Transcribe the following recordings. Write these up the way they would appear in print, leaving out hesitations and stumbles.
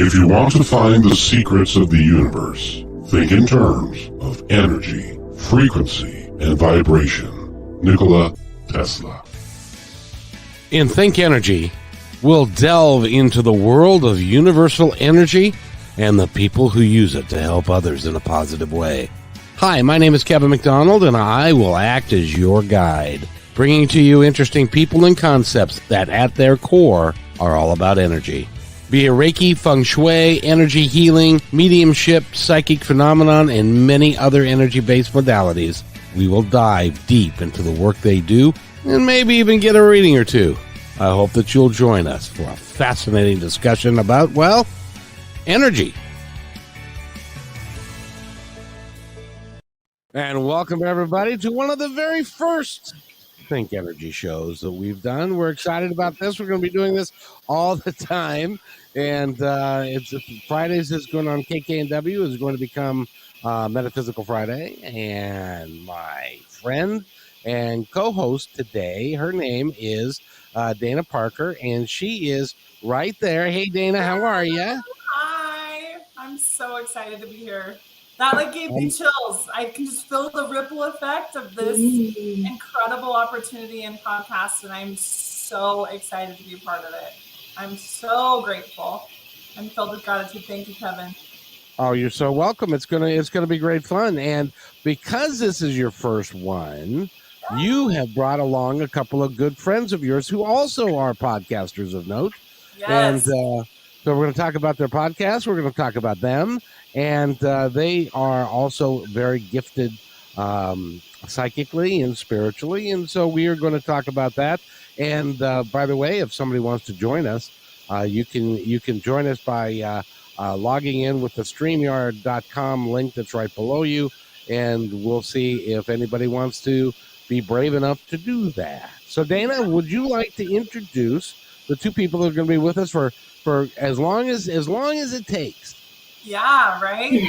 If you want to find the secrets of the universe, think in terms of energy, frequency, and vibration. Nikola Tesla. In Think Energy, we'll delve into the world of universal energy and the people who use it to help others in a positive way. Hi, my name is Kevin McDonald, and I will act as your guide, bringing to you interesting people and concepts that at their core are all about energy. Be it Reiki, Feng Shui, energy healing, mediumship, psychic phenomenon, and many other energy-based modalities, we will dive deep into the work they do and maybe even get a reading or two. I hope that you'll join us for a fascinating discussion about, well, energy. And welcome, everybody, to one of the very first Think Energy shows that we've done. We're excited about this. We're going to be doing this all the time. And it's Fridays is going on KKNW is going to become Metaphysical Friday. And my friend and co-host today, her name is Dana Parker, and she is right there. Hey, Dana, how are you? Hi, I'm so excited to be here. That gave me chills. I can just feel the ripple effect of this incredible opportunity and podcast, and I'm so excited to be a part of it. I'm so grateful. I'm filled with gratitude. Thank you, Kevin. Oh, you're so welcome. It's gonna be great fun, and because this is your first one, you have brought along a couple of good friends of yours who also are podcasters of note. Yes. And so we're going to talk about their podcast. We're going to talk about them. And they are also very gifted psychically and spiritually. And so we are going to talk about that. And by the way, if somebody wants to join us, you can join us by logging in with the StreamYard.com link that's right below you. And we'll see if anybody wants to be brave enough to do that. So, Dana, would you like to introduce the two people that are going to be with us for as long as it takes? Yeah, right?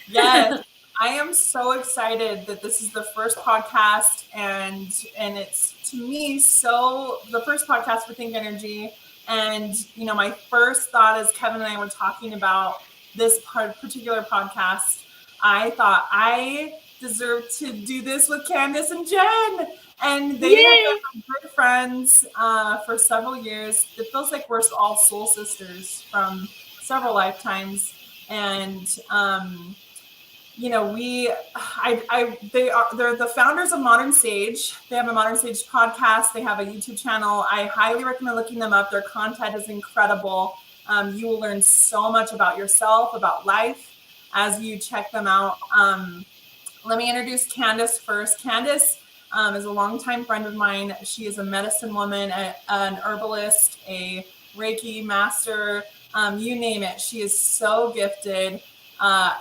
Yes. I am so excited that this is the first podcast, and it's, to me, so the first podcast for Think Energy. And, my first thought as Kevin and I were talking about this particular podcast, I thought I deserve to do this with Candace and Jenn. And they have been my good friends for several years. It feels like we're all soul sisters from several lifetimes. And, they're the founders of Modern Sage. They have a Modern Sage podcast. They have a YouTube channel. I highly recommend looking them up. Their content is incredible. You will learn so much about yourself, about life as you check them out. Let me introduce Candace first. Candace is a longtime friend of mine. She is a medicine woman, an herbalist, a Reiki master, you name it. She is so gifted.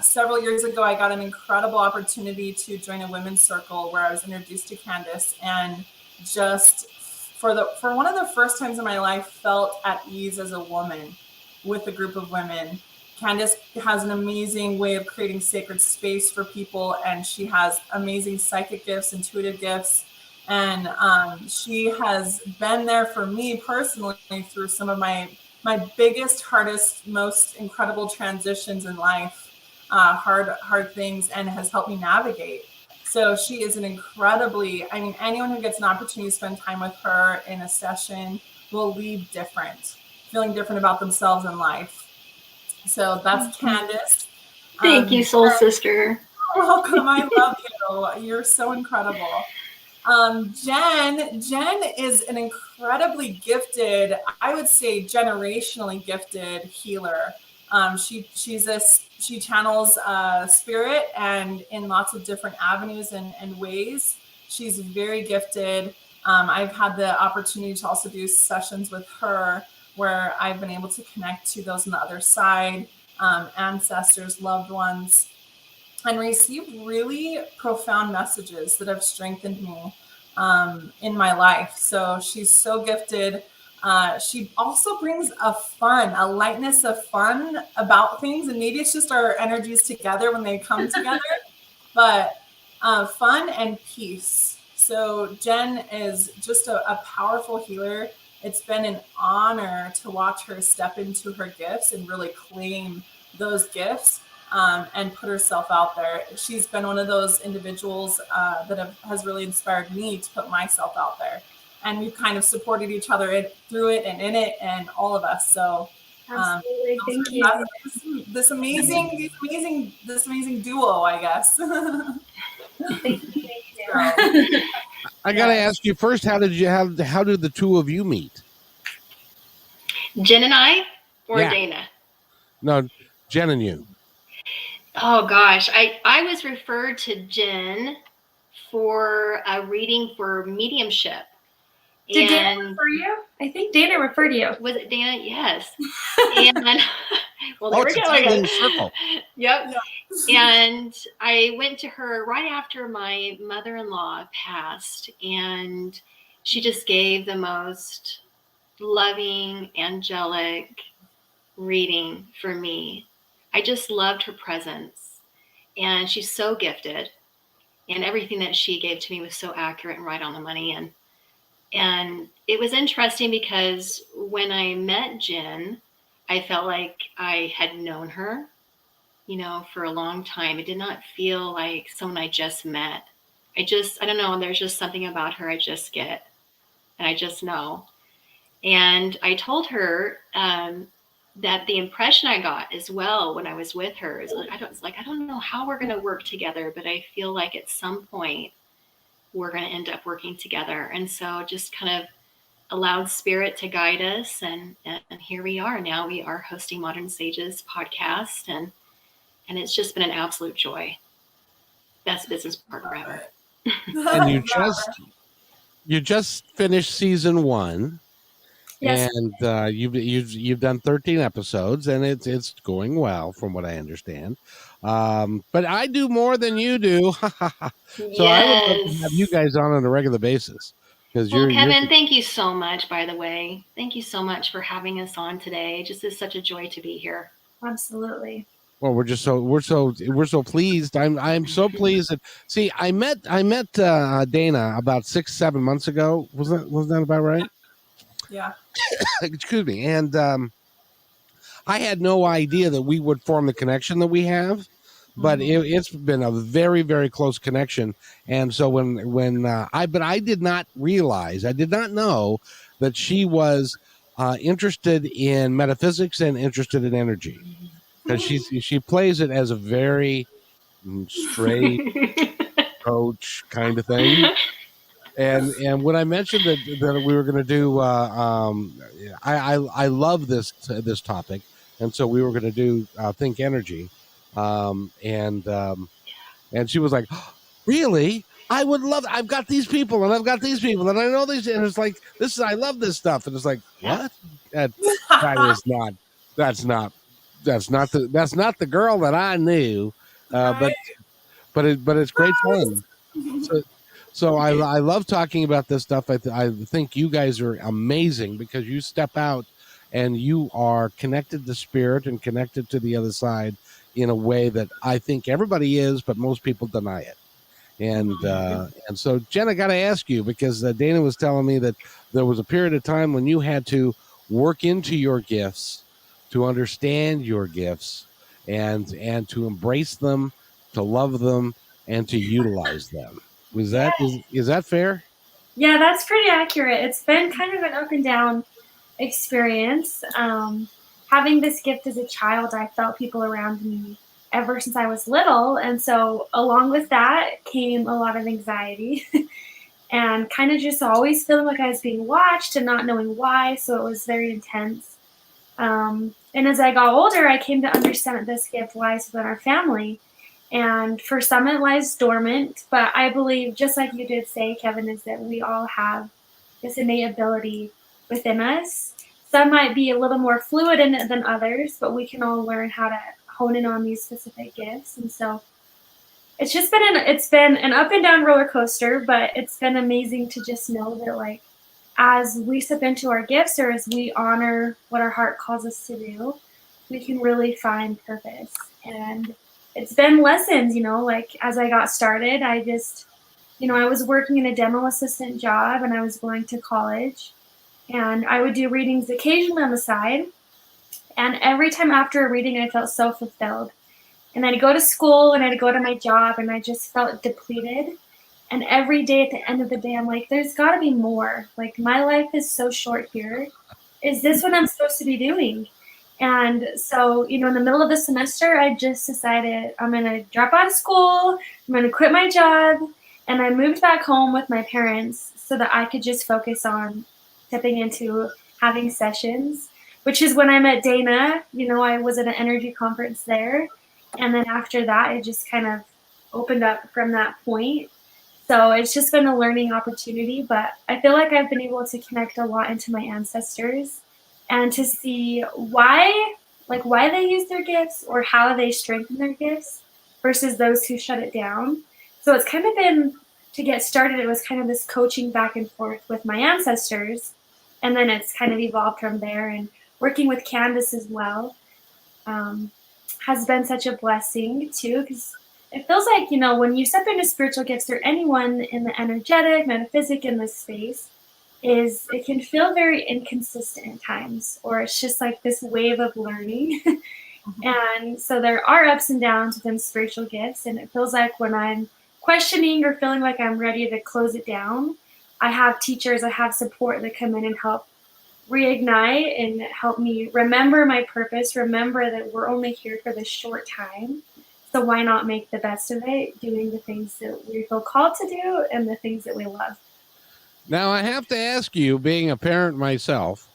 Several years ago, I got an incredible opportunity to join a women's circle where I was introduced to Candace, and just for one of the first times in my life, felt at ease as a woman with a group of women. Candace has an amazing way of creating sacred space for people, and she has amazing psychic gifts, intuitive gifts, and she has been there for me personally through some of my biggest, hardest, most incredible transitions in life, hard things, and has helped me navigate. So she is anyone who gets an opportunity to spend time with her in a session will leave different, feeling different about themselves in life. So that's Candace. Thank you, soul sister. Welcome. I love you. You're so incredible. Jen is an incredibly gifted, I would say generationally gifted healer. She channels spirit and in lots of different avenues and ways. She's very gifted. I've had the opportunity to also do sessions with her where I've been able to connect to those on the other side, ancestors, loved ones, and receive really profound messages that have strengthened me in my life. So she's so gifted. She also brings a lightness of fun about things, and maybe it's just our energies together when they come together, but fun and peace. So Jenn is just a powerful healer, it's been an honor to watch her step into her gifts and really claim those gifts and put herself out there. She's been one of those individuals that has really inspired me to put myself out there. And we've kind of supported each other through it and in it, and all of us. So absolutely, thank you. This amazing duo, I guess. Thank you. I got to ask you first, how did the two of you meet? Jen and I, or Yeah. Dana? No, Jen and you. Oh gosh, I was referred to Jen for a reading for mediumship. Did Dana refer you? I think Dana referred you. Was it Dana? Yes. And well, there we go again. Circle. Yep. And I went to her right after my mother-in-law passed, and she just gave the most loving, angelic reading for me. I just loved her presence, and she's so gifted, and everything that she gave to me was so accurate and right on the money. And it was interesting because when I met Jen, I felt like I had known her, for a long time. It did not feel like someone I just met. I don't know. There's just something about her I just get, and I just know. And I told her that the impression I got as well when I was with her is I don't know how we're going to work together, but I feel like at some point we're going to end up working together. And so just kind of allowed spirit to guide us. And here we are. Now we are hosting Modern Sages podcast. And it's just been an absolute joy. Best business partner ever. And you just finished season 1. Yes. And you've done 13 episodes, and it's going well from what I understand. But I do more than you do. So Yes. I would love to have you guys on a regular basis. Kevin, thank you so much, by the way. Thank you so much for having us on today. It just is such a joy to be here. Absolutely. Well, we're so pleased. I'm so pleased that I met Dana about 6-7 months ago. Wasn't that about right? Yeah. Excuse me. And I had no idea that we would form the connection that we have, but it's been a very, very close connection. And so but I did not know that she was interested in metaphysics and interested in energy, because she plays it as a very straight coach kind of thing. And when I mentioned that we were going to do, I love this topic, and so we were going to do Think Energy, and she was like, oh, "Really? I would love. I've got these people, and I've got these people, and I know these." And it's like, I love this stuff, and it's like, what? That's not the girl that I knew, but it's great fun. So I love talking about this stuff. I think you guys are amazing because you step out and you are connected to spirit and connected to the other side in a way that I think everybody is, but most people deny it. And so, Jen, I got to ask you, because Dana was telling me that there was a period of time when you had to work into your gifts, to understand your gifts, and to embrace them, to love them, and to utilize them. Is that fair? Yeah, that's pretty accurate. It's been kind of an up and down experience. Having this gift as a child, I felt people around me ever since I was little. And so along with that came a lot of anxiety and kind of just always feeling like I was being watched and not knowing why. So it was very intense. And as I got older, I came to understand that this gift lies within our family. And for some, it lies dormant. But I believe, just like you did say, Kevin, is that we all have this innate ability within us. Some might be a little more fluid in it than others, but we can all learn how to hone in on these specific gifts. And so it's just been an up and down roller coaster, but it's been amazing to just know that, like, as we step into our gifts, or as we honor what our heart calls us to do, we can really find purpose. And it's been lessons, like as I got started, I just, I was working in a dental assistant job and I was going to college. And I would do readings occasionally on the side. And every time after a reading, I felt so fulfilled. And I'd go to school and I'd go to my job and I just felt depleted. And every day at the end of the day, I'm like, there's got to be more. Like, my life is so short here. Is this what I'm supposed to be doing? And so, in the middle of the semester, I just decided I'm going to drop out of school. I'm going to quit my job. And I moved back home with my parents so that I could just focus on stepping into having sessions, which is when I met Dana. I was at an energy conference there. And then after that, it just kind of opened up from that point. So it's just been a learning opportunity, but I feel like I've been able to connect a lot into my ancestors and to see why they use their gifts or how they strengthen their gifts versus those who shut it down. So it's kind of been, to get started, it was kind of this coaching back and forth with my ancestors. And then it's kind of evolved from there, and working with Candace as well has been such a blessing too, because it feels like, when you step into spiritual gifts or anyone in the energetic, metaphysic in this space, it can feel very inconsistent at times, or it's just like this wave of learning. And so there are ups and downs within spiritual gifts. And it feels like when I'm questioning or feeling like I'm ready to close it down, I have teachers, I have support that come in and help reignite and help me remember my purpose, remember that we're only here for this short time. So why not make the best of it, doing the things that we feel called to do and the things that we love. Now, I have to ask you, being a parent myself,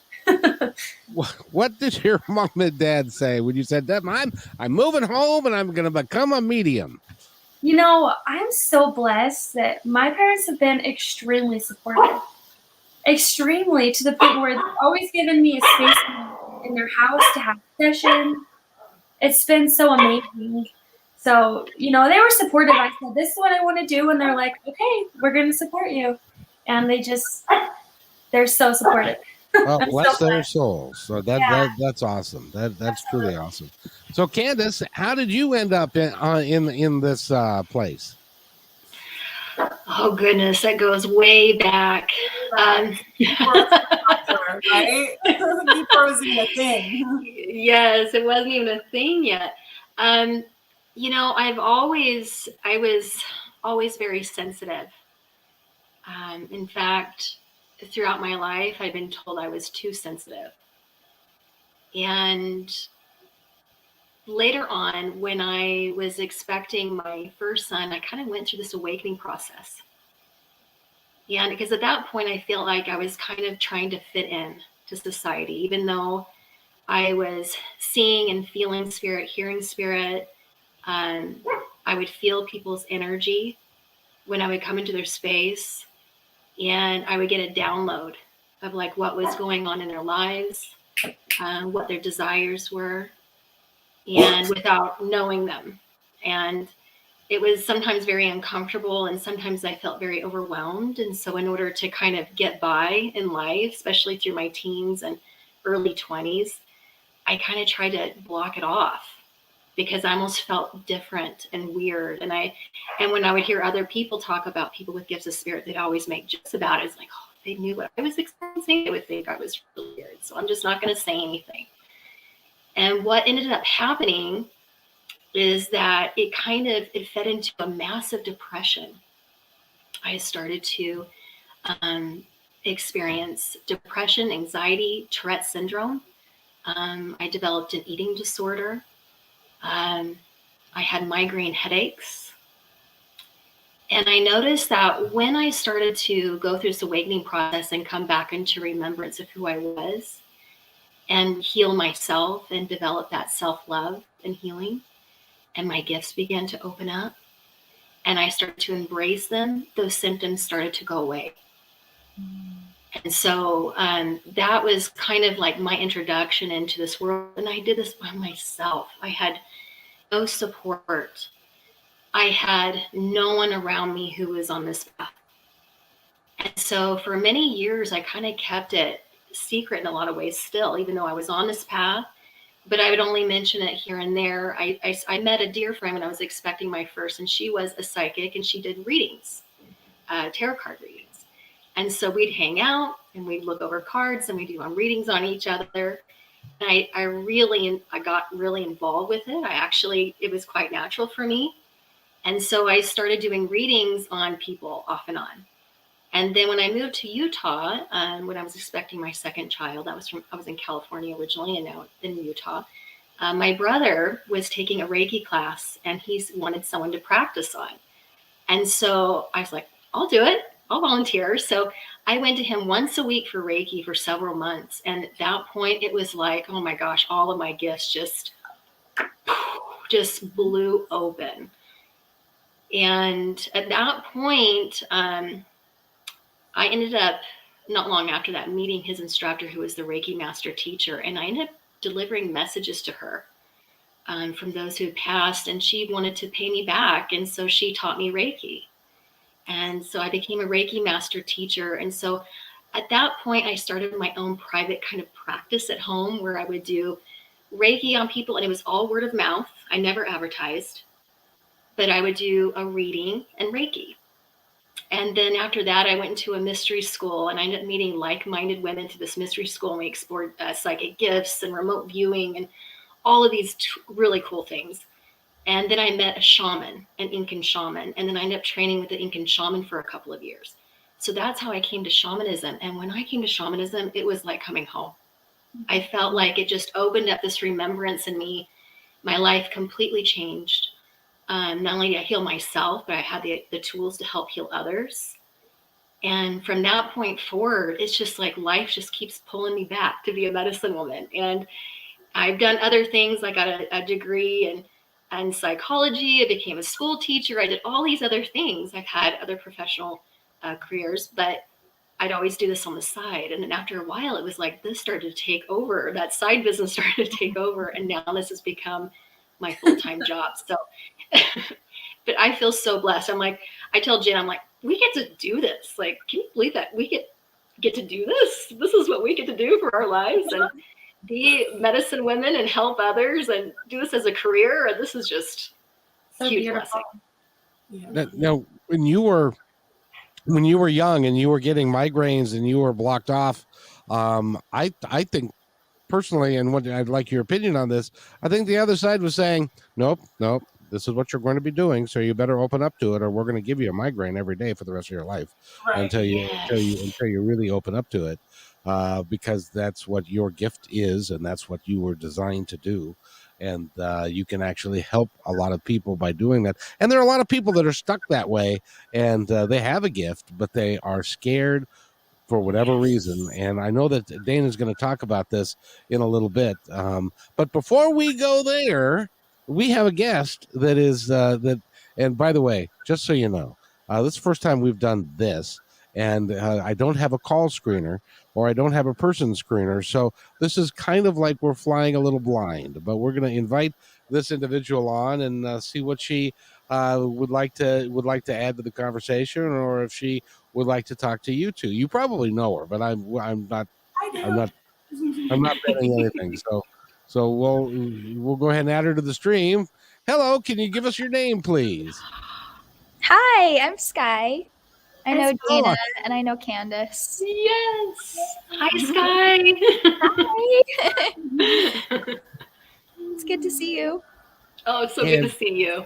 what did your mom and dad say when you said that I'm moving home and I'm going to become a medium? I'm so blessed that my parents have been extremely supportive. Extremely, to the point where they've always given me a space in their house to have sessions. It's been so amazing. So, they were supportive. I said, this is what I want to do. And they're like, okay, we're going to support you. And they're so supportive. Well, bless their souls. So that's awesome. That's truly awesome. So, Candace, how did you end up in this place? Oh goodness, that goes way back. Right? Before it was even a thing. Yes, it wasn't even a thing yet. I was always very sensitive. In fact, throughout my life, I've been told I was too sensitive. And later on, when I was expecting my first son, I kind of went through this awakening process. And because at that point, I feel like I was kind of trying to fit in to society, even though I was seeing and feeling spirit, hearing spirit. I would feel people's energy when I would come into their space, and I would get a download of like what was going on in their lives, what their desires were, and without knowing them. And it was sometimes very uncomfortable, and sometimes I felt very overwhelmed. And so in order to kind of get by in life, especially through my teens and early 20s, I kind of tried to block it off because I almost felt different and weird. And when I would hear other people talk about people with gifts of spirit, they'd always make jokes about it. It's like, oh, if they knew what I was experiencing, they would think I was really weird. So I'm just not going to say anything. And what ended up happening is that it fed into a massive depression. I started to experience depression, anxiety, Tourette syndrome. I developed an eating disorder. I had migraine headaches. And I noticed that when I started to go through this awakening process and come back into remembrance of who I was and heal myself and develop that self-love and healing, and my gifts began to open up and I started to embrace them, those symptoms started to go away. And so that was kind of like my introduction into this world. And I did this by myself. I had no support. I had no one around me who was on this path. And so for many years, I kind of kept it secret in a lot of ways still, even though I was on this path. But I would only mention it here and there. I met a dear friend when I was expecting my first, and she was a psychic, and she did readings, tarot card readings. And so we'd hang out, and we look over cards and we do readings on each other. And I got really involved with it. It was quite natural for me. And so I started doing readings on people off and on. And then when I moved to Utah, when I was expecting my second child, I was in California originally and now in Utah. My brother was taking a Reiki class and he wanted someone to practice on. And so I was like, I'll do it. I'll volunteer. So I went to him once a week for Reiki for several months. And at that point, it was like, oh my gosh, all of my gifts just blew open. And at that point, I ended up, not long after that, meeting his instructor, who was the Reiki master teacher. And I ended up delivering messages to her from those who had passed. And she wanted to pay me back. And so she taught me Reiki. And so I became a Reiki master teacher. And so at that point, I started my own private kind of practice at home where I would do Reiki on people. And it was all word of mouth. I never advertised. But I would do a reading and Reiki. And then after that, I went into a mystery school and I ended up meeting like-minded women to this mystery school. And we explored psychic gifts and remote viewing and all of these really cool things. And then I met a shaman, an Incan shaman. And then I ended up training with an Incan shaman for a couple of years. So that's how I came to shamanism. And when I came to shamanism, it was like coming home. I felt like it just opened up this remembrance in me. My life completely changed. Not only did I heal myself, but I had the tools to help heal others. And from that point forward, it's just like life just keeps pulling me back to be a medicine woman. And I've done other things. I got a degree in psychology. I became a school teacher. I did all these other things. I've had other professional careers, but I'd always do this on the side. And then after a while, it was like this started to take over. That side business started to take over. And now this has become my full-time job. So, but I feel so blessed. I'm like, I tell Jenn, I'm like, we get to do this. Like, can you believe that we get to do this? This is what we get to do for our lives and be medicine women and help others and do this as a career. And this is just So huge beautiful. blessing. Yeah. Now, when you were young and you were getting migraines and you were blocked off, I think personally, and what I'd like your opinion on this, I think the other side was saying, nope, this is what you're going to be doing, so you better open up to it, or we're going to give you a migraine every day for the rest of your life Right. until you really open up to it, because that's what your gift is, and that's what you were designed to do. And you can actually help a lot of people by doing that. And there are a lot of people that are stuck that way, and they have a gift, but they are scared for whatever reason. And I know that Dana's going to talk about this in a little bit. But before we go there, we have a guest that is and by the way, just so you know, this is the first time we've done this, and I don't have a call screener or I don't have a person screener. So this is kind of like we're flying a little blind, but we're going to invite this individual on and see what she would like to add to the conversation, or if she would like to talk to you two. You probably know her, but I'm not betting anything. So we'll go ahead and add her to the stream. Hello, can you give us your name, please? Hi, I'm Sky. I know Sky. Dana and I know Candace. Yes. Hi, Sky. Hi. It's good to see you. Oh, it's so good to see you.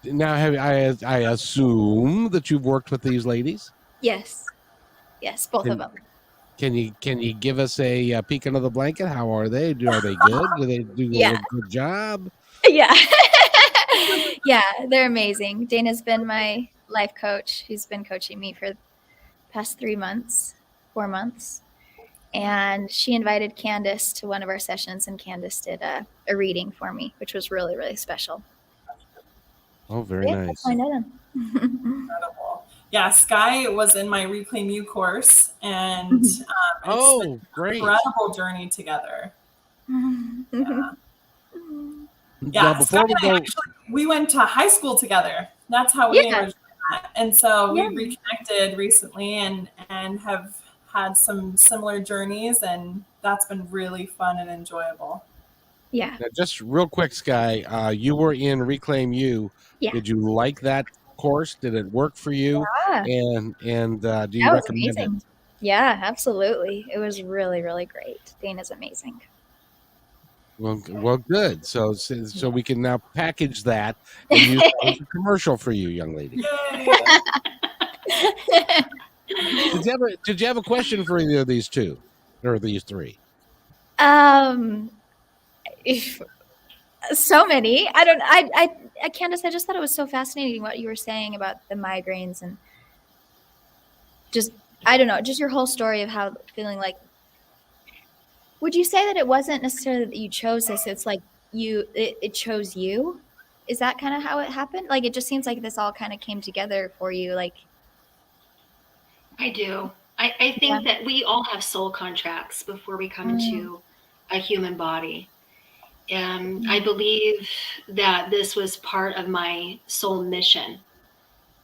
Now, I assume that you've worked with these ladies? Yes, both of them. Can you give us a peek under the blanket? How are they? Are they good? Do they do a good job? Yeah. Yeah, they're amazing. Dana's been my life coach. She's been coaching me for the past 4 months. And she invited Candace to one of our sessions, and Candace did a reading for me, which was really, really special. Oh, very nice. That's how I know them. Incredible. Yeah, Sky was in my Reclaim You course, and it's been great. an incredible journey together. Yeah, Sky and I we went to high school together. That's how we originally met. And so we reconnected recently and have had some similar journeys, and that's been really fun and enjoyable. Yeah. Now, just real quick, Sky, you were in Reclaim You. Yeah. Did you like that course? Did it work for you? Yeah, And do you that was recommend it? amazing. Yeah, absolutely. It was really, really great. Dana's amazing. Well, good. So we can now package that and use it as a commercial for you, young lady. Yay. Did you have a question for either of these two or these three? So many. Candace, I just thought it was so fascinating what you were saying about the migraines and just, I don't know, just your whole story of how feeling like, would you say that it wasn't necessarily that you chose this? It's like it chose you. Is that kind of how it happened? Like, it just seems like this all kind of came together for you. Like, I do. I think that we all have soul contracts before we come into a human body. And I believe that this was part of my soul mission.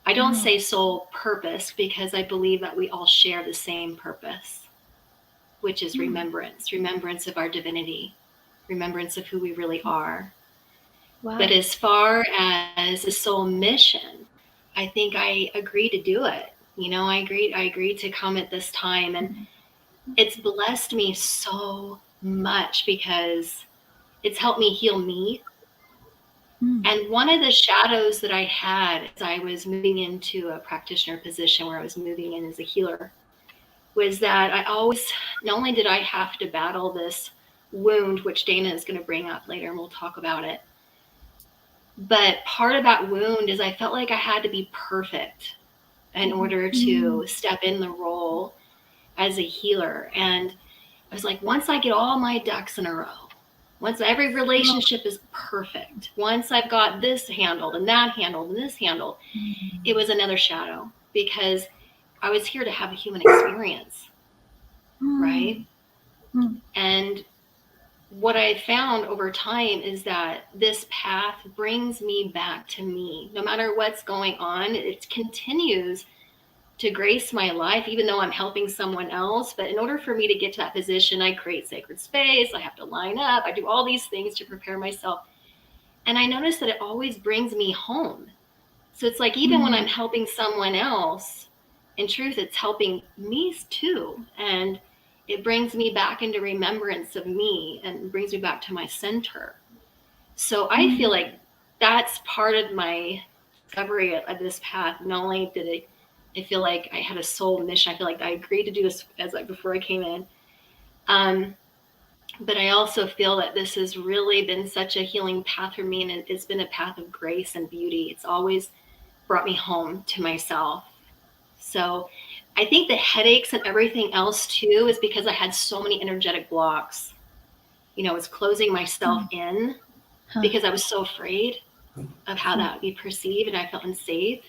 I don't say soul purpose because I believe that we all share the same purpose, which is remembrance of our divinity, remembrance of who we really are. wow. But as far as a soul mission, I think I agreed to do it. You know, I agreed to come at this time, and it's blessed me so much because it's helped me heal me. And one of the shadows that I had as I was moving into a practitioner position where I was moving in as a healer was that I always, not only did I have to battle this wound, which Dana is going to bring up later and we'll talk about it, but part of that wound is I felt like I had to be perfect in order to step in the role as a healer. And I was like, once I get all my ducks in a row, once every relationship is perfect, once I've got this handled and that handled and this handled, it was another shadow because I was here to have a human experience, right? And what I found over time is that this path brings me back to me. No matter what's going on, it continues to grace my life, even though I'm helping someone else. But in order for me to get to that position, I create sacred space. I have to line up. I do all these things to prepare myself. And I notice that it always brings me home. So it's like, even when I'm helping someone else, in truth, it's helping me too. And it brings me back into remembrance of me and brings me back to my center. So I feel like that's part of my discovery of this path. Not only did I feel like I had a soul mission, I feel like I agreed to do this before I came in. But I also feel that this has really been such a healing path for me, and it's been a path of grace and beauty. It's always brought me home to myself. So I think the headaches and everything else too is because I had so many energetic blocks. You know, I was closing myself in because I was so afraid of how that would be perceived, and I felt unsafe.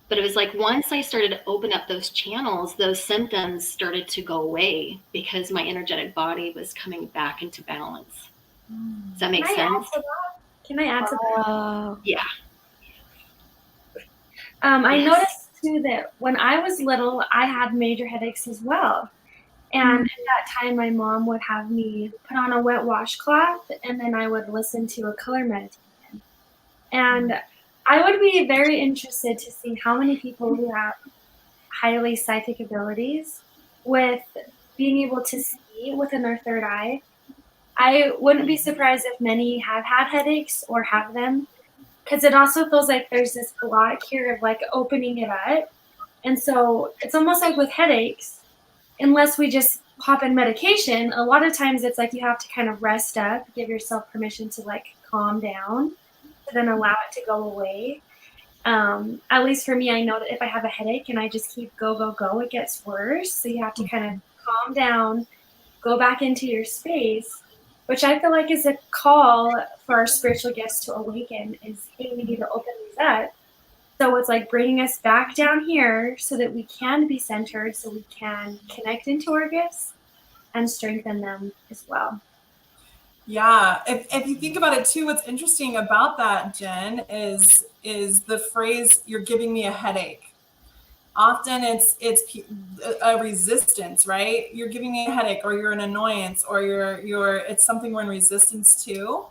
But it was like once I started to open up those channels, those symptoms started to go away because my energetic body was coming back into balance. Does that make sense? Can I add to that? Yeah. I noticed too that when I was little, I had major headaches as well. And at that time, my mom would have me put on a wet washcloth, and then I would listen to a color meditation. And I would be very interested to see how many people who have highly psychic abilities with being able to see within their third eye. I wouldn't be surprised if many have had headaches or have them, because it also feels like there's this block here of like opening it up. And so it's almost like with headaches, unless we just pop in medication, a lot of times it's like you have to kind of rest up, give yourself permission to like calm down, then allow it to go away. At least for me, I know that if I have a headache and I just keep go, it gets worse. So you have to kind of calm down, go back into your space, which I feel like is a call for our spiritual gifts to awaken is, hey, we need to open these up. So it's like bringing us back down here so that we can be centered, so we can connect into our gifts and strengthen them as well. Yeah, if you think about it too, what's interesting about that, Jen, is the phrase "you're giving me a headache." Often it's a resistance, right? You're giving me a headache, or you're an annoyance, or you're it's something we're in resistance to.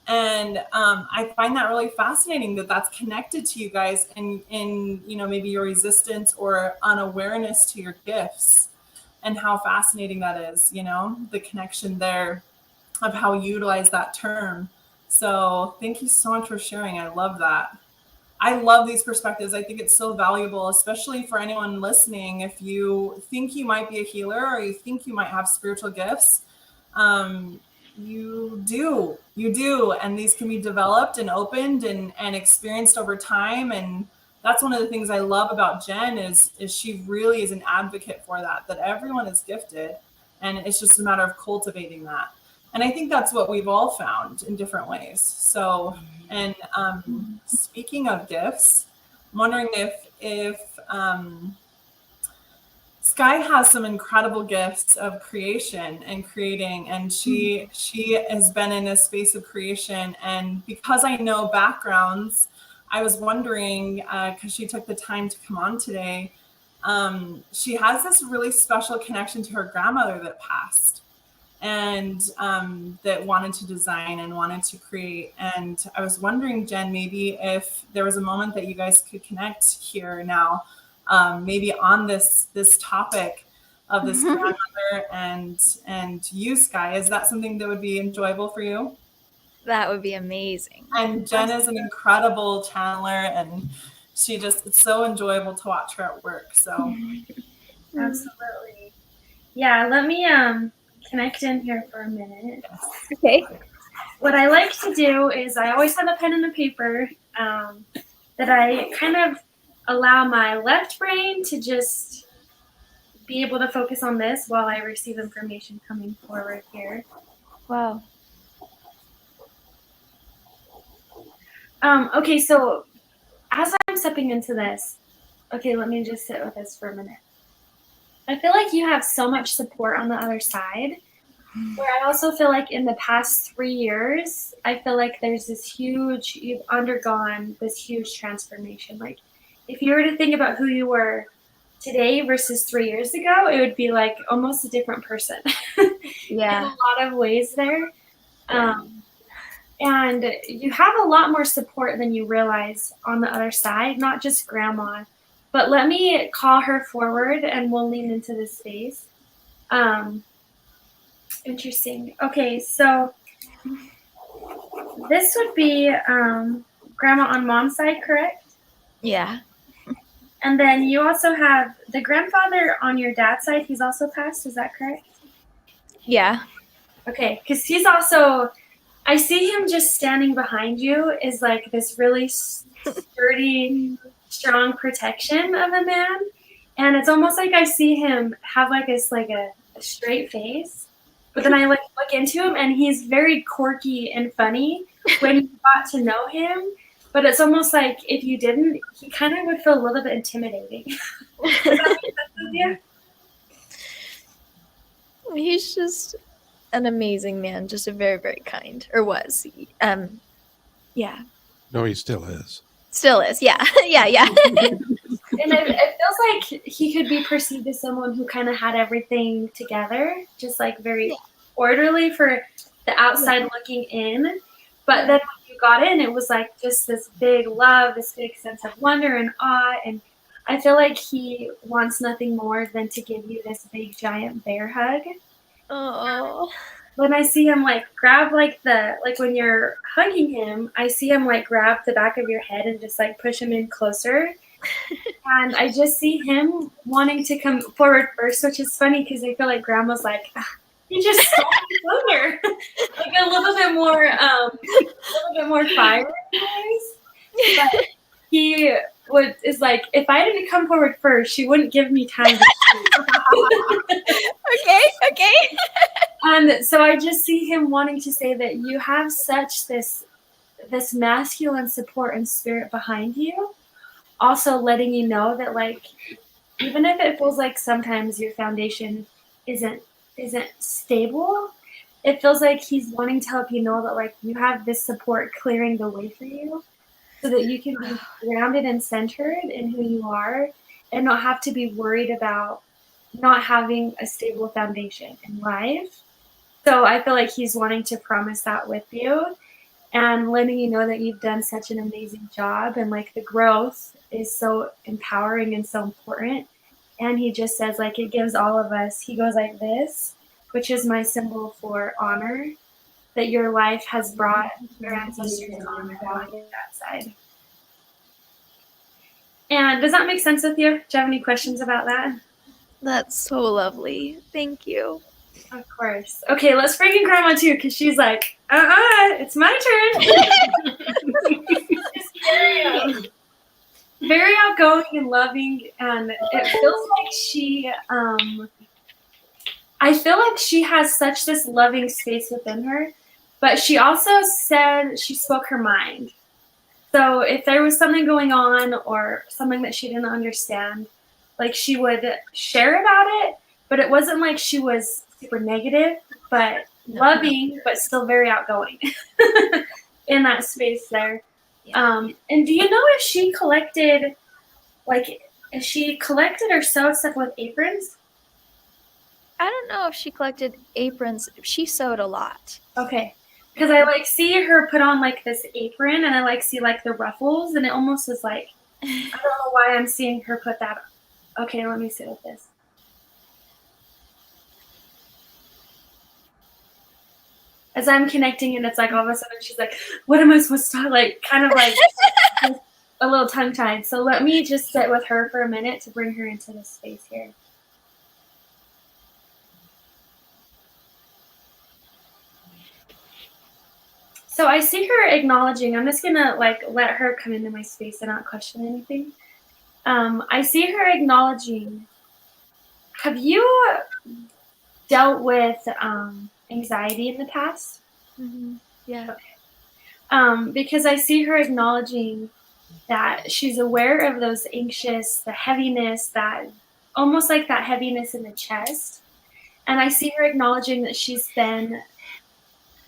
And I find that really fascinating that that's connected to you guys in maybe your resistance or unawareness to your gifts, and how fascinating that is, the connection there of how you utilize that term. So thank you so much for sharing. I love that. I love these perspectives. I think it's so valuable, especially for anyone listening. If you think you might be a healer or you think you might have spiritual gifts, you do. And these can be developed and opened and experienced over time. And that's one of the things I love about Jenn is she really is an advocate for that everyone is gifted. And it's just a matter of cultivating that. And I think that's what we've all found in different ways. So, and speaking of gifts, I'm wondering if Sky has some incredible gifts of creation and creating, and she has been in a space of creation. And because I know backgrounds, I was wondering, because she took the time to come on today, she has this really special connection to her grandmother that passed, and that wanted to design and wanted to create. And I was wondering, Jenn, maybe if there was a moment that you guys could connect here now, maybe on this topic of this grandmother and you, Sky. Is that something that would be enjoyable for you? That would be amazing. And Jenn is an incredible channeler, and it's so enjoyable to watch her at work. So absolutely. Yeah, let me connect in here for a minute. Okay. What I like to do is I always have a pen and a paper that I kind of allow my left brain to just be able to focus on this while I receive information coming forward here. Wow. Okay, so as I'm stepping into this, okay, let me just sit with this for a minute. I feel like you have so much support on the other side, where I also feel like in the past 3 years, I feel like there's you've undergone this huge transformation. Like, if you were to think about who you were today versus 3 years ago, it would be like almost a different person. Yeah. In a lot of ways there. And you have a lot more support than you realize on the other side, not just grandma. But let me call her forward and we'll lean into this space. Interesting. Okay, so this would be grandma on mom's side, correct? Yeah. And then you also have the grandfather on your dad's side. He's also passed. Is that correct? Yeah. Okay, because he's also, I see him just standing behind you is like this really sturdy, strong protection of a man. And it's almost like I see him have like a straight face. But then I look into him and he's very quirky and funny when you got to know him. But it's almost like if you didn't, he kind of would feel a little bit intimidating. Does that make sense with you? He's just an amazing man, just a very, very kind, or was. Yeah. No, he still is. Still is, yeah. yeah. And it feels like he could be perceived as someone who kind of had everything together, just like very orderly for the outside looking in. But then when you got in, it was like just this big love, this big sense of wonder and awe. And I feel like he wants nothing more than to give you this big, giant bear hug. Oh. When I see him grab when you're hugging him, I see him grab the back of your head and just push him in closer. And I just see him wanting to come forward first, which is funny because I feel like grandma's he just stole me closer. A little bit more fire in his eyes. But he is if I didn't come forward first, she wouldn't give me time to speak. Okay. And so I just see him wanting to say that you have such this masculine support and spirit behind you. Also letting you know that even if it feels like sometimes your foundation isn't stable, it feels like he's wanting to help you know that you have this support clearing the way for you so that you can be grounded and centered in who you are and not have to be worried about not having a stable foundation in life. So I feel like he's wanting to promise that with you. and letting you know that you've done such an amazing job, and like the growth is so empowering and so important. And he just says like it gives all of us, he goes like this, which is my symbol for honor, that your life has brought your ancestors honor on that side. And does that make sense with you? Do you have any questions about that? That's so lovely. Thank you. Of course. Okay, let's bring in Grandma too, because she's like, it's my turn. She's very outgoing and loving, and it feels like she, I feel like she has such this loving space within her, but she also said she spoke her mind. So if there was something going on or something that she didn't understand, like she would share about it, but it wasn't like she was super negative, but loving, but still very outgoing in that space there. Yeah. And do you know if she collected, or sewed stuff with aprons? I don't know if she collected aprons. She sewed a lot. Okay. Because I like see her put on like this apron, and I like see like the ruffles, and it almost is like, I don't know why I'm seeing her put that on. Okay, let me sit with this. As I'm connecting, and it's like all of a sudden she's like, what am I supposed to, like, kind of like a little tongue-tied. So let me just sit with her for a minute to bring her into this space here. So I see her acknowledging. I'm just gonna like let her come into my space and not question anything. I see her acknowledging. Have you dealt with anxiety in the past? Mm-hmm. Yeah. Okay. Because I see her acknowledging that she's aware of those anxious, the heaviness, that almost like that heaviness in the chest. And I see her acknowledging that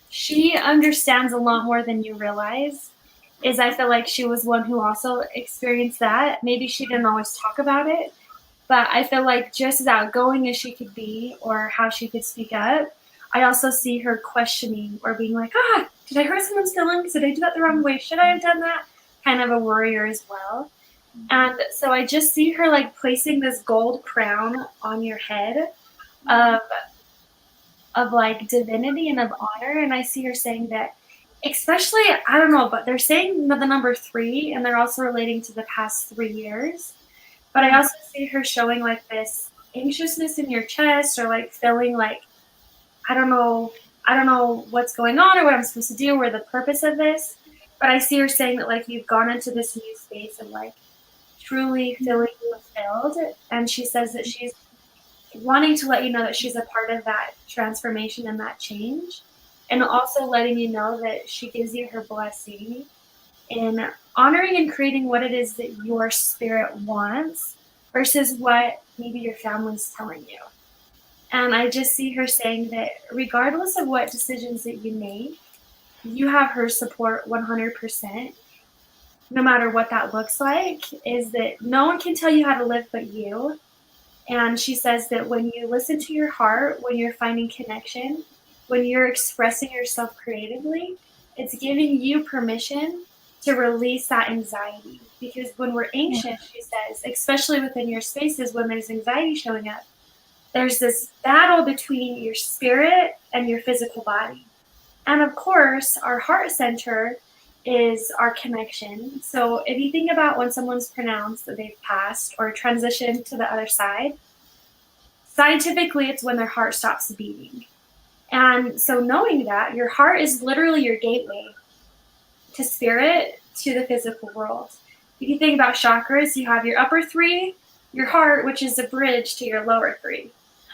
she understands a lot more than you realize. I feel like she was one who also experienced that. Maybe she didn't always talk about it, but I feel like just as outgoing as she could be or how she could speak up, I also see her questioning or being like, did I hurt someone's feelings? Did I do that the wrong way? Should I have done that? Kind of a worrier as well. And so I just see her like placing this gold crown on your head of like divinity and of honor. And I see her saying that, especially, I don't know, but they're saying the number 3, and they're also relating to the past 3 years. But I also see her showing like this anxiousness in your chest, or like feeling like, I don't know what's going on or what I'm supposed to do or the purpose of this. But I see her saying that like you've gone into this new space of like truly feeling fulfilled. And she says that she's wanting to let you know that she's a part of that transformation and that change. And also letting you know that she gives you her blessing in honoring and creating what it is that your spirit wants versus what maybe your family's telling you. And I just see her saying that regardless of what decisions that you make, you have her support 100%, no matter what that looks like, is that no one can tell you how to live but you. And she says that when you listen to your heart, when you're finding connection, when you're expressing yourself creatively, it's giving you permission to release that anxiety. Because when we're anxious, she says, especially within your spaces, when there's anxiety showing up, there's this battle between your spirit and your physical body. And of course, our heart center is our connection. So if you think about when someone's pronounced that they've passed or transitioned to the other side, scientifically, it's when their heart stops beating. And so knowing that, your heart is literally your gateway to spirit, to the physical world. If you think about chakras, you have your upper 3, your heart, which is a bridge to your lower 3.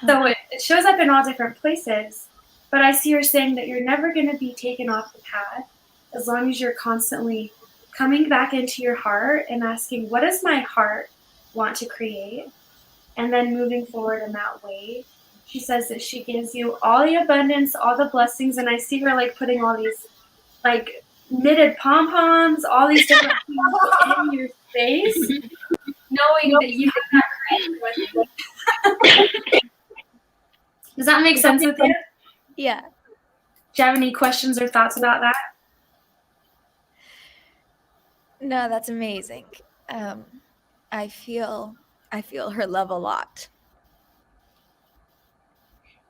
So it shows up in all different places. But I see her saying that you're never going to be taken off the path as long as you're constantly coming back into your heart and asking, what does my heart want to create? And then moving forward in that way. She says that she gives you all the abundance, all the blessings. And I see her like putting all these like knitted pom-poms, all these different things in your space, knowing that you have that creation with you. Does that make sense with you? Yeah. Do you have any questions or thoughts about that? No, that's amazing. I feel her love a lot.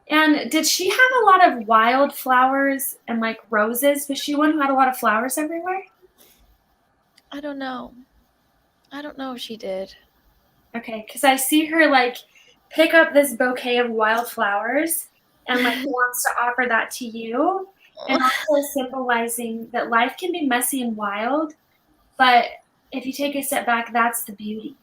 And did she have a lot of wild flowers and like roses? Was she one who had a lot of flowers everywhere? I don't know if she did. Okay, because I see her like pick up this bouquet of wild flowers and like wants to offer that to you, and also symbolizing that life can be messy and wild, but if you take a step back, that's the beauty.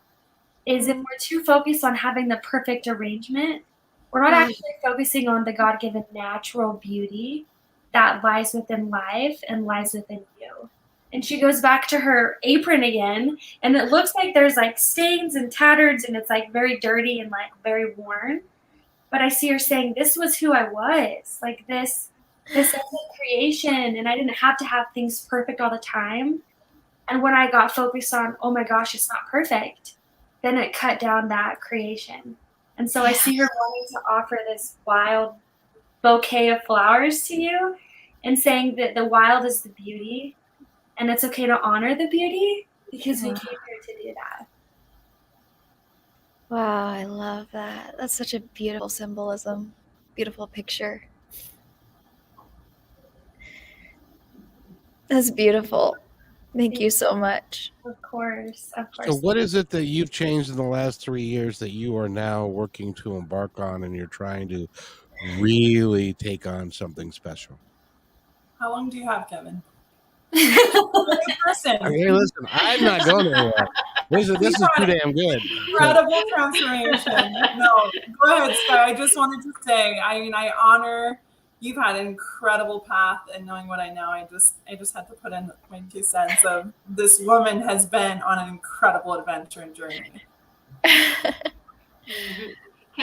Is if we're too focused on having the perfect arrangement, we're not actually focusing on the God-given natural beauty that lies within life and lies within you. And she goes back to her apron again, and it looks like there's like stains and tatters, and it's like very dirty and like very worn. But I see her saying, this was who I was. Like this is creation, and I didn't have to have things perfect all the time. And when I got focused on, oh my gosh, it's not perfect, then it cut down that creation. And so I see her wanting to offer this wild bouquet of flowers to you and saying that the wild is the beauty, and it's okay to honor the beauty because we came here to do that. Wow, I love that. That's such a beautiful symbolism, beautiful picture. That's beautiful. Thank you so much. Of course. So what is it that you've changed in the last 3 years that you are now working to embark on, and you're trying to really take on something special? How long do you have, Kevin? Person. Hey, listen, I'm not going anywhere. This is too damn good. Incredible transformation. No, go ahead, Sky. I just wanted to say, I mean, I honor you've had an incredible path, and knowing what I know, I just had to put in my 2 cents of this woman has been on an incredible adventure and journey. Can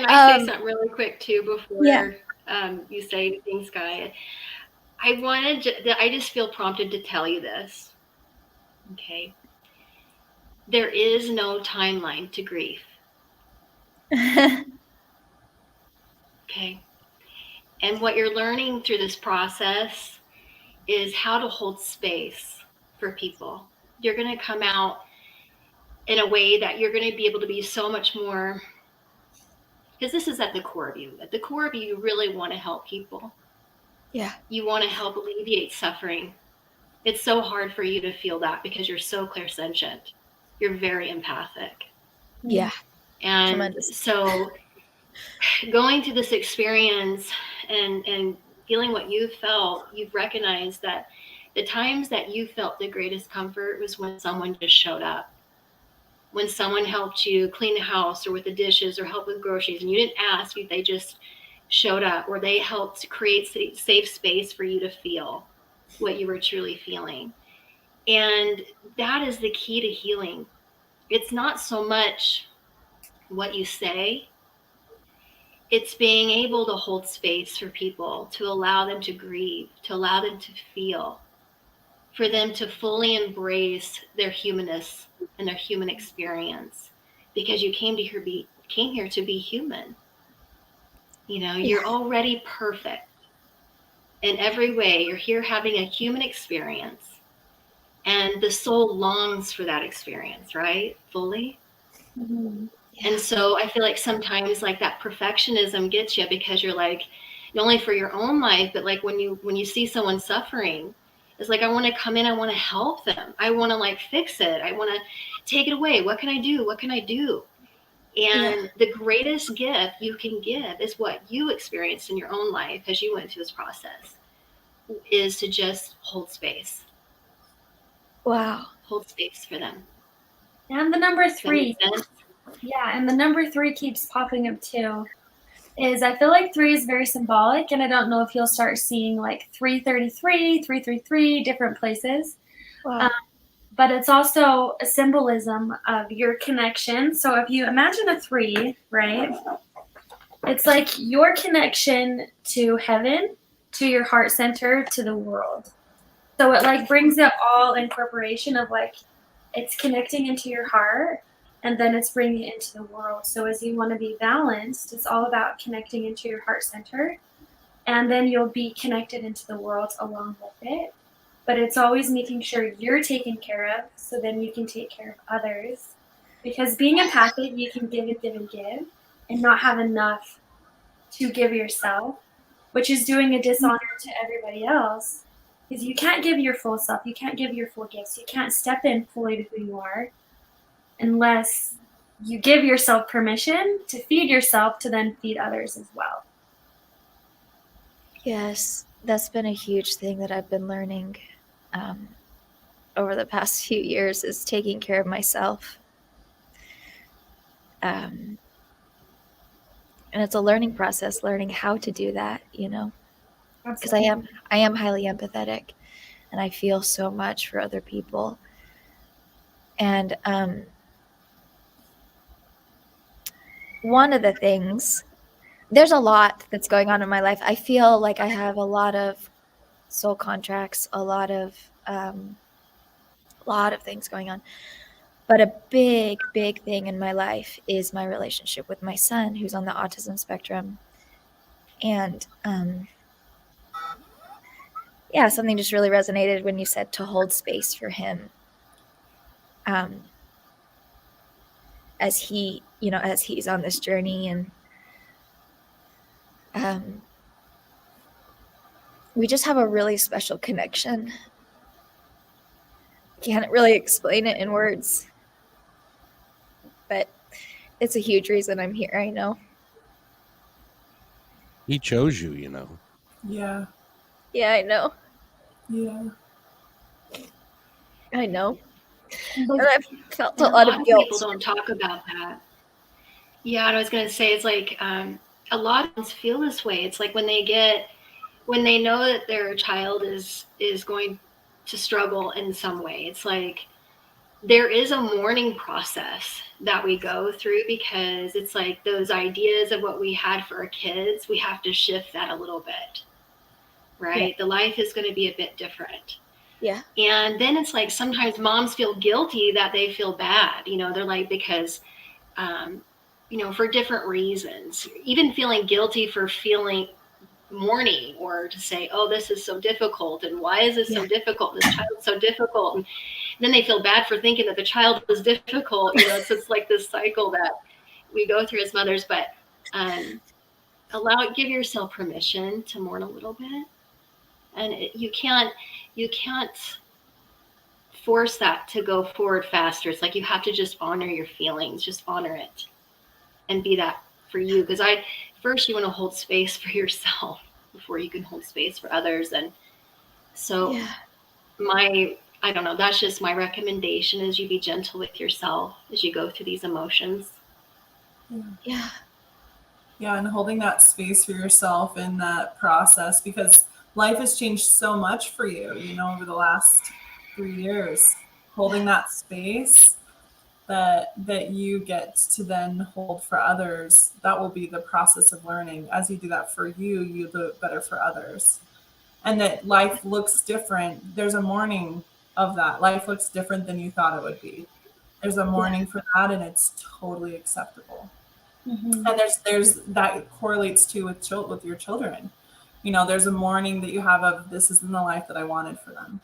I say something really quick too before you say anything, Sky? I just feel prompted to tell you this. Okay. There is no timeline to grief. Okay. And what you're learning through this process is how to hold space for people. You're going to come out in a way that you're going to be able to be so much more, because this is at the core of you. At the core of you, you really want to help people. Yeah. You want to help alleviate suffering. It's so hard for you to feel that because you're so clairsentient. You're very empathic. Yeah. And Tremendous. So going through this experience and feeling what you felt, you've recognized that the times that you felt the greatest comfort was when someone just showed up. When someone helped you clean the house or with the dishes or help with groceries, and you didn't ask if they just showed up, or they helped create safe space for you to feel what you were truly feeling. And that is the key to healing. It's not so much what you say, it's being able to hold space for people, to allow them to grieve, to allow them to feel, for them to fully embrace their humanness and their human experience, because you came here to be human. You know, you're already perfect in every way. You're here having a human experience, and the soul longs for that experience, right? Fully. Mm-hmm. Yeah. And so I feel like sometimes like that perfectionism gets you, because you're like, not only for your own life, but like when you see someone suffering, it's like, I want to come in, I want to help them. I want to like fix it. I want to take it away. What can I do? What can I do? And the greatest gift you can give is what you experienced in your own life as you went through this process, is to just hold space. Wow. Hold space for them. And the number 3. Yeah, and the number 3 keeps popping up too. Is I feel like 3 is very symbolic, and I don't know if you'll start seeing like 333, 333 different places. Wow. But it's also a symbolism of your connection. So if you imagine a 3, right? It's like your connection to heaven, to your heart center, to the world. So it like brings it all in corporation of like, it's connecting into your heart, and then it's bringing it into the world. So as you want to be balanced, it's all about connecting into your heart center, and then you'll be connected into the world along with it. but it's always making sure you're taken care of so then you can take care of others. Because being empathic, you can give and give and give and not have enough to give yourself, which is doing a dishonor to everybody else. Because you can't give your full self, you can't give your full gifts, you can't step in fully to who you are unless you give yourself permission to feed yourself to then feed others as well. Yes, that's been a huge thing that I've been learning over the past few years, is taking care of myself. And it's a learning process, learning how to do that, you know, because I am highly empathetic and I feel so much for other people. And one of the things, there's a lot that's going on in my life. I feel like I have a lot of soul contracts, a lot of things going on. But a big, big thing in my life is my relationship with my son, who's on the autism spectrum. And yeah, something just really resonated when you said to hold space for him, as he, you know, as he's on this journey. And we just have a really special connection. Can't really explain it in words, but it's a huge reason I'm here, I know. He chose you, you know. Yeah. Yeah, I know. Yeah. I know. And I've felt a lot of guilt. People don't talk about that. Yeah, and I was going to say, it's like a lot of us feel this way. It's like when they know that their child is going to struggle in some way, it's like there is a mourning process that we go through, because it's like those ideas of what we had for our kids, we have to shift that a little bit, right? Yeah. The life is going to be a bit different. Yeah. And then it's like sometimes moms feel guilty that they feel bad, you know, they're like, because, you know, for different reasons, even feeling guilty for feeling mourning, or to say, oh, this is so difficult, and why is this so difficult? This child's so difficult. And then they feel bad for thinking that the child is difficult. You know, it's like this cycle that we go through as mothers. But give yourself permission to mourn a little bit, and you can't force that to go forward faster. It's like you have to just honor your feelings, just honor it, and be that for you. Because first you want to hold space for yourself before you can hold space for others. And so I don't know, that's just my recommendation, is you be gentle with yourself as you go through these emotions. Yeah. Yeah, and holding that space for yourself in that process, because life has changed so much for you, you know, over the last 3 years. Holding that space that you get to then hold for others, that will be the process of learning. As you do that for you, you do it better for others. And that life looks different. There's a mourning of that. Life looks different than you thought it would be. There's a mourning for that, and it's totally acceptable. Mm-hmm. And there's that correlates too with your children. You know, there's a mourning that you have of, this isn't the life that I wanted for them,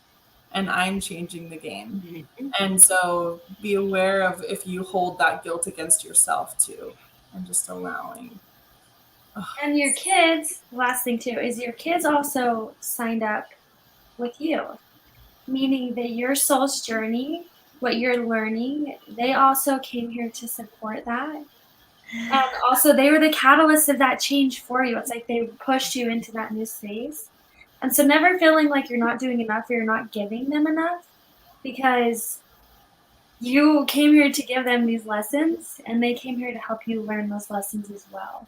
and I'm changing the game. Mm-hmm. And so be aware of if you hold that guilt against yourself too, and just allowing. And your kids, last thing too, is your kids also signed up with you, meaning that your soul's journey, what you're learning, they also came here to support that. And also they were the catalyst of that change for you. It's like they pushed you into that new space. And so never feeling like you're not doing enough or you're not giving them enough, because you came here to give them these lessons, and they came here to help you learn those lessons as well.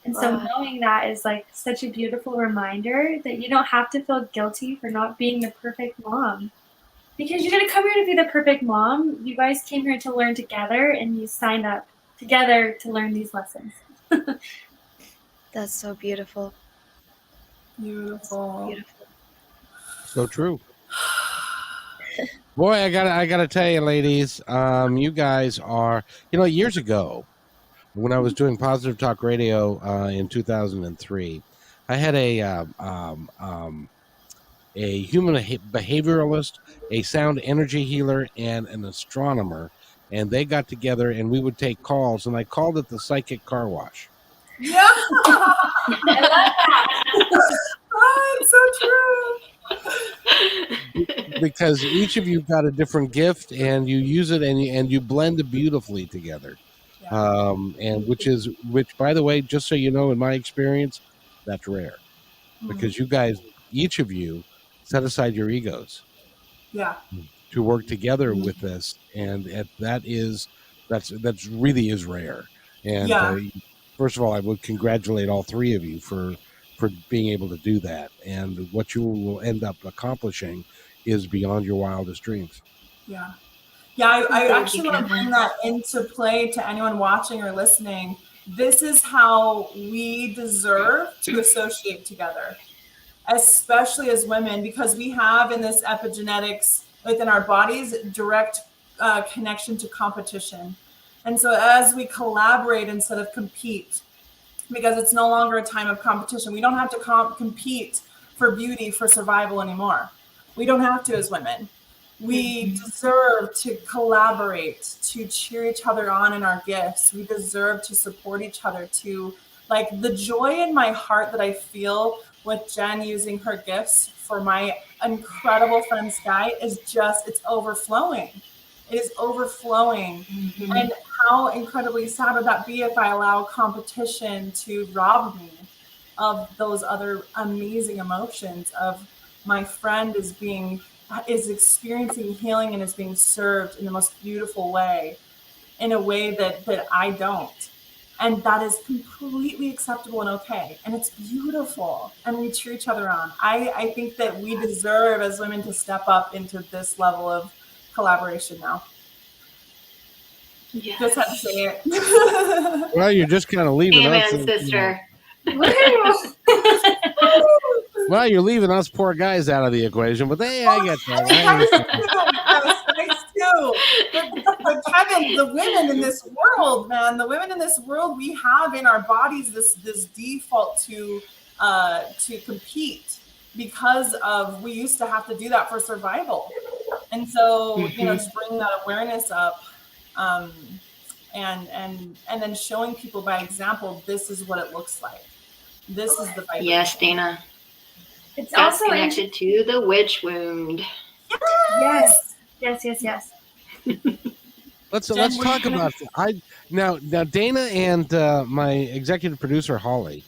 And so knowing that is like such a beautiful reminder that you don't have to feel guilty for not being the perfect mom, because you didn't come here to be the perfect mom. You guys came here to learn together, and you signed up together to learn these lessons. That's so beautiful. Beautiful. So true. Boy, I gotta tell you, ladies, you guys are, you know, years ago when I was doing Positive Talk Radio in 2003, I had a a human behavioralist, a sound energy healer, and an astronomer. And they got together and we would take calls, and I called it the psychic car wash. Yeah. I love that. Oh, it's so true. Because each of you got a different gift, and you use it, and you blend it beautifully together. Yeah. And which, by the way, just so you know, in my experience, that's rare, because you guys, each of you, set aside your egos Yeah. to work together with this, and that's really is rare. And Yeah. first of all, I would congratulate all three of you for being able to do that, and what you will end up accomplishing is beyond your wildest dreams. Yeah. Yeah, I actually want to bring that into play to anyone watching or listening. This is how we deserve to associate together, especially as women, because we have in this epigenetics within our bodies direct connection to competition. And so as we collaborate instead of compete, because it's no longer a time of competition, we don't have to compete for beauty, for survival anymore. We don't have to as women. We deserve to collaborate, to cheer each other on in our gifts. We deserve to support each other, to like the joy in my heart that I feel with Jenn using her gifts for my incredible friend Sky is just, it's overflowing. It is overflowing. And how incredibly sad would that be if I allow competition to rob me of those other amazing emotions of my friend is experiencing healing and is being served in the most beautiful way, in a way that I don't. And that is completely acceptable and okay. And it's beautiful. And we cheer each other on. I think that we deserve as women to step up into this level of collaboration now. Yes. Just have to say it. Well, you're just kind of leaving us. Amen, sister. Well, you're leaving us poor guys out of the equation, but I get that. Nice too. But Kevin, the women in this world, man, the women in this world, we have in our bodies this default to compete, because of we used to have to do that for survival. And so, just bringing that awareness up, and then showing people by example, this is what it looks like. This is the vibration. Yes, Dana. It's That's also connected to the witch wound. Yes. Let's Jenn, talk about now Dana and my executive producer Holly,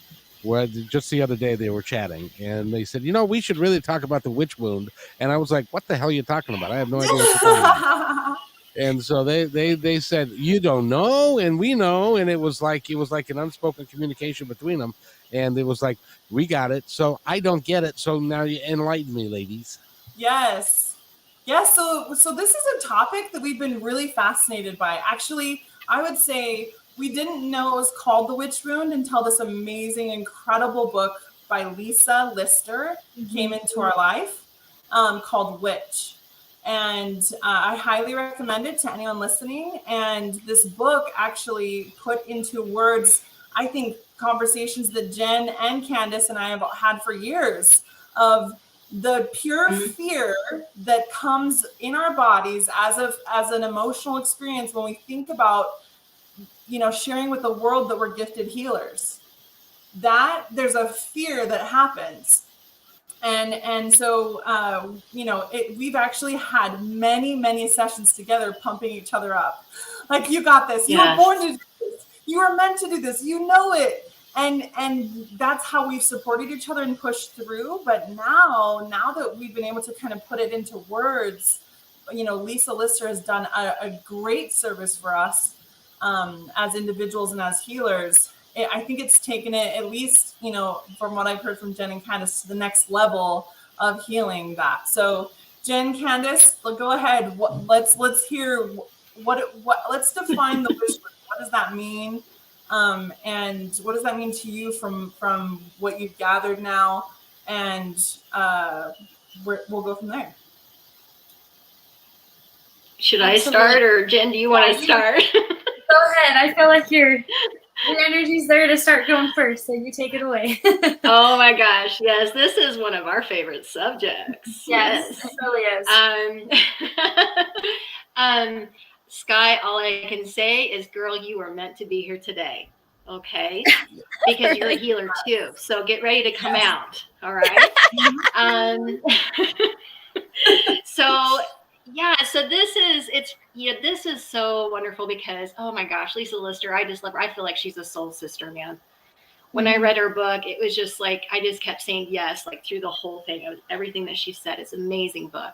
just the other day they were chatting, and they said, we should really talk about the witch wound. And I was like, what the hell are you talking about? I have no idea what you're talking about. And so they said, you don't know, and we know, and it was like an unspoken communication between them, and it was like, we got it, so I don't get it, so now you enlighten me, ladies. Yes. So this is a topic that we've been really fascinated by. Actually, I would say we didn't know it was called The Witch Wound until this amazing, incredible book by Lisa Lister came into our life, called Witch. And I highly recommend it to anyone listening. And this book actually put into words, I think, conversations that Jenn and Candace and I have had for years, of the pure fear that comes in our bodies as an emotional experience when we think about, sharing with the world that we're gifted healers. That there's a fear that happens. And so, we've actually had many, many sessions together pumping each other up. Like, you got this. You were born to do this. You were meant to do this. You know it. And that's how we've supported each other and pushed through. But now that we've been able to kind of put it into words, Lisa Lister has done a great service for us as individuals and as healers. I think it's taken it, at least, from what I've heard from Jenn and Candace, to the next level of healing that. So, Jenn, Candace, go ahead. Let's hear let's define the wish. What does that mean? And what does that mean to you from what you've gathered now? And we'll go from there. Should I start, or Jenn, do you want to start? Go ahead. I feel like you're Your energy's there to start going first, so you take it away. Oh my gosh, yes, this is one of our favorite subjects. Yes, it really is. Sky, all I can say is, girl, you are meant to be here today. Okay, because you're a healer too. So get ready to come out. All right. So yeah, so this is so wonderful because, oh my gosh, Lisa Lister, I just love her. I feel like she's a soul sister, man. When I read her book, it was just like, I just kept saying yes, like through the whole thing. It was, everything that she said is an amazing book.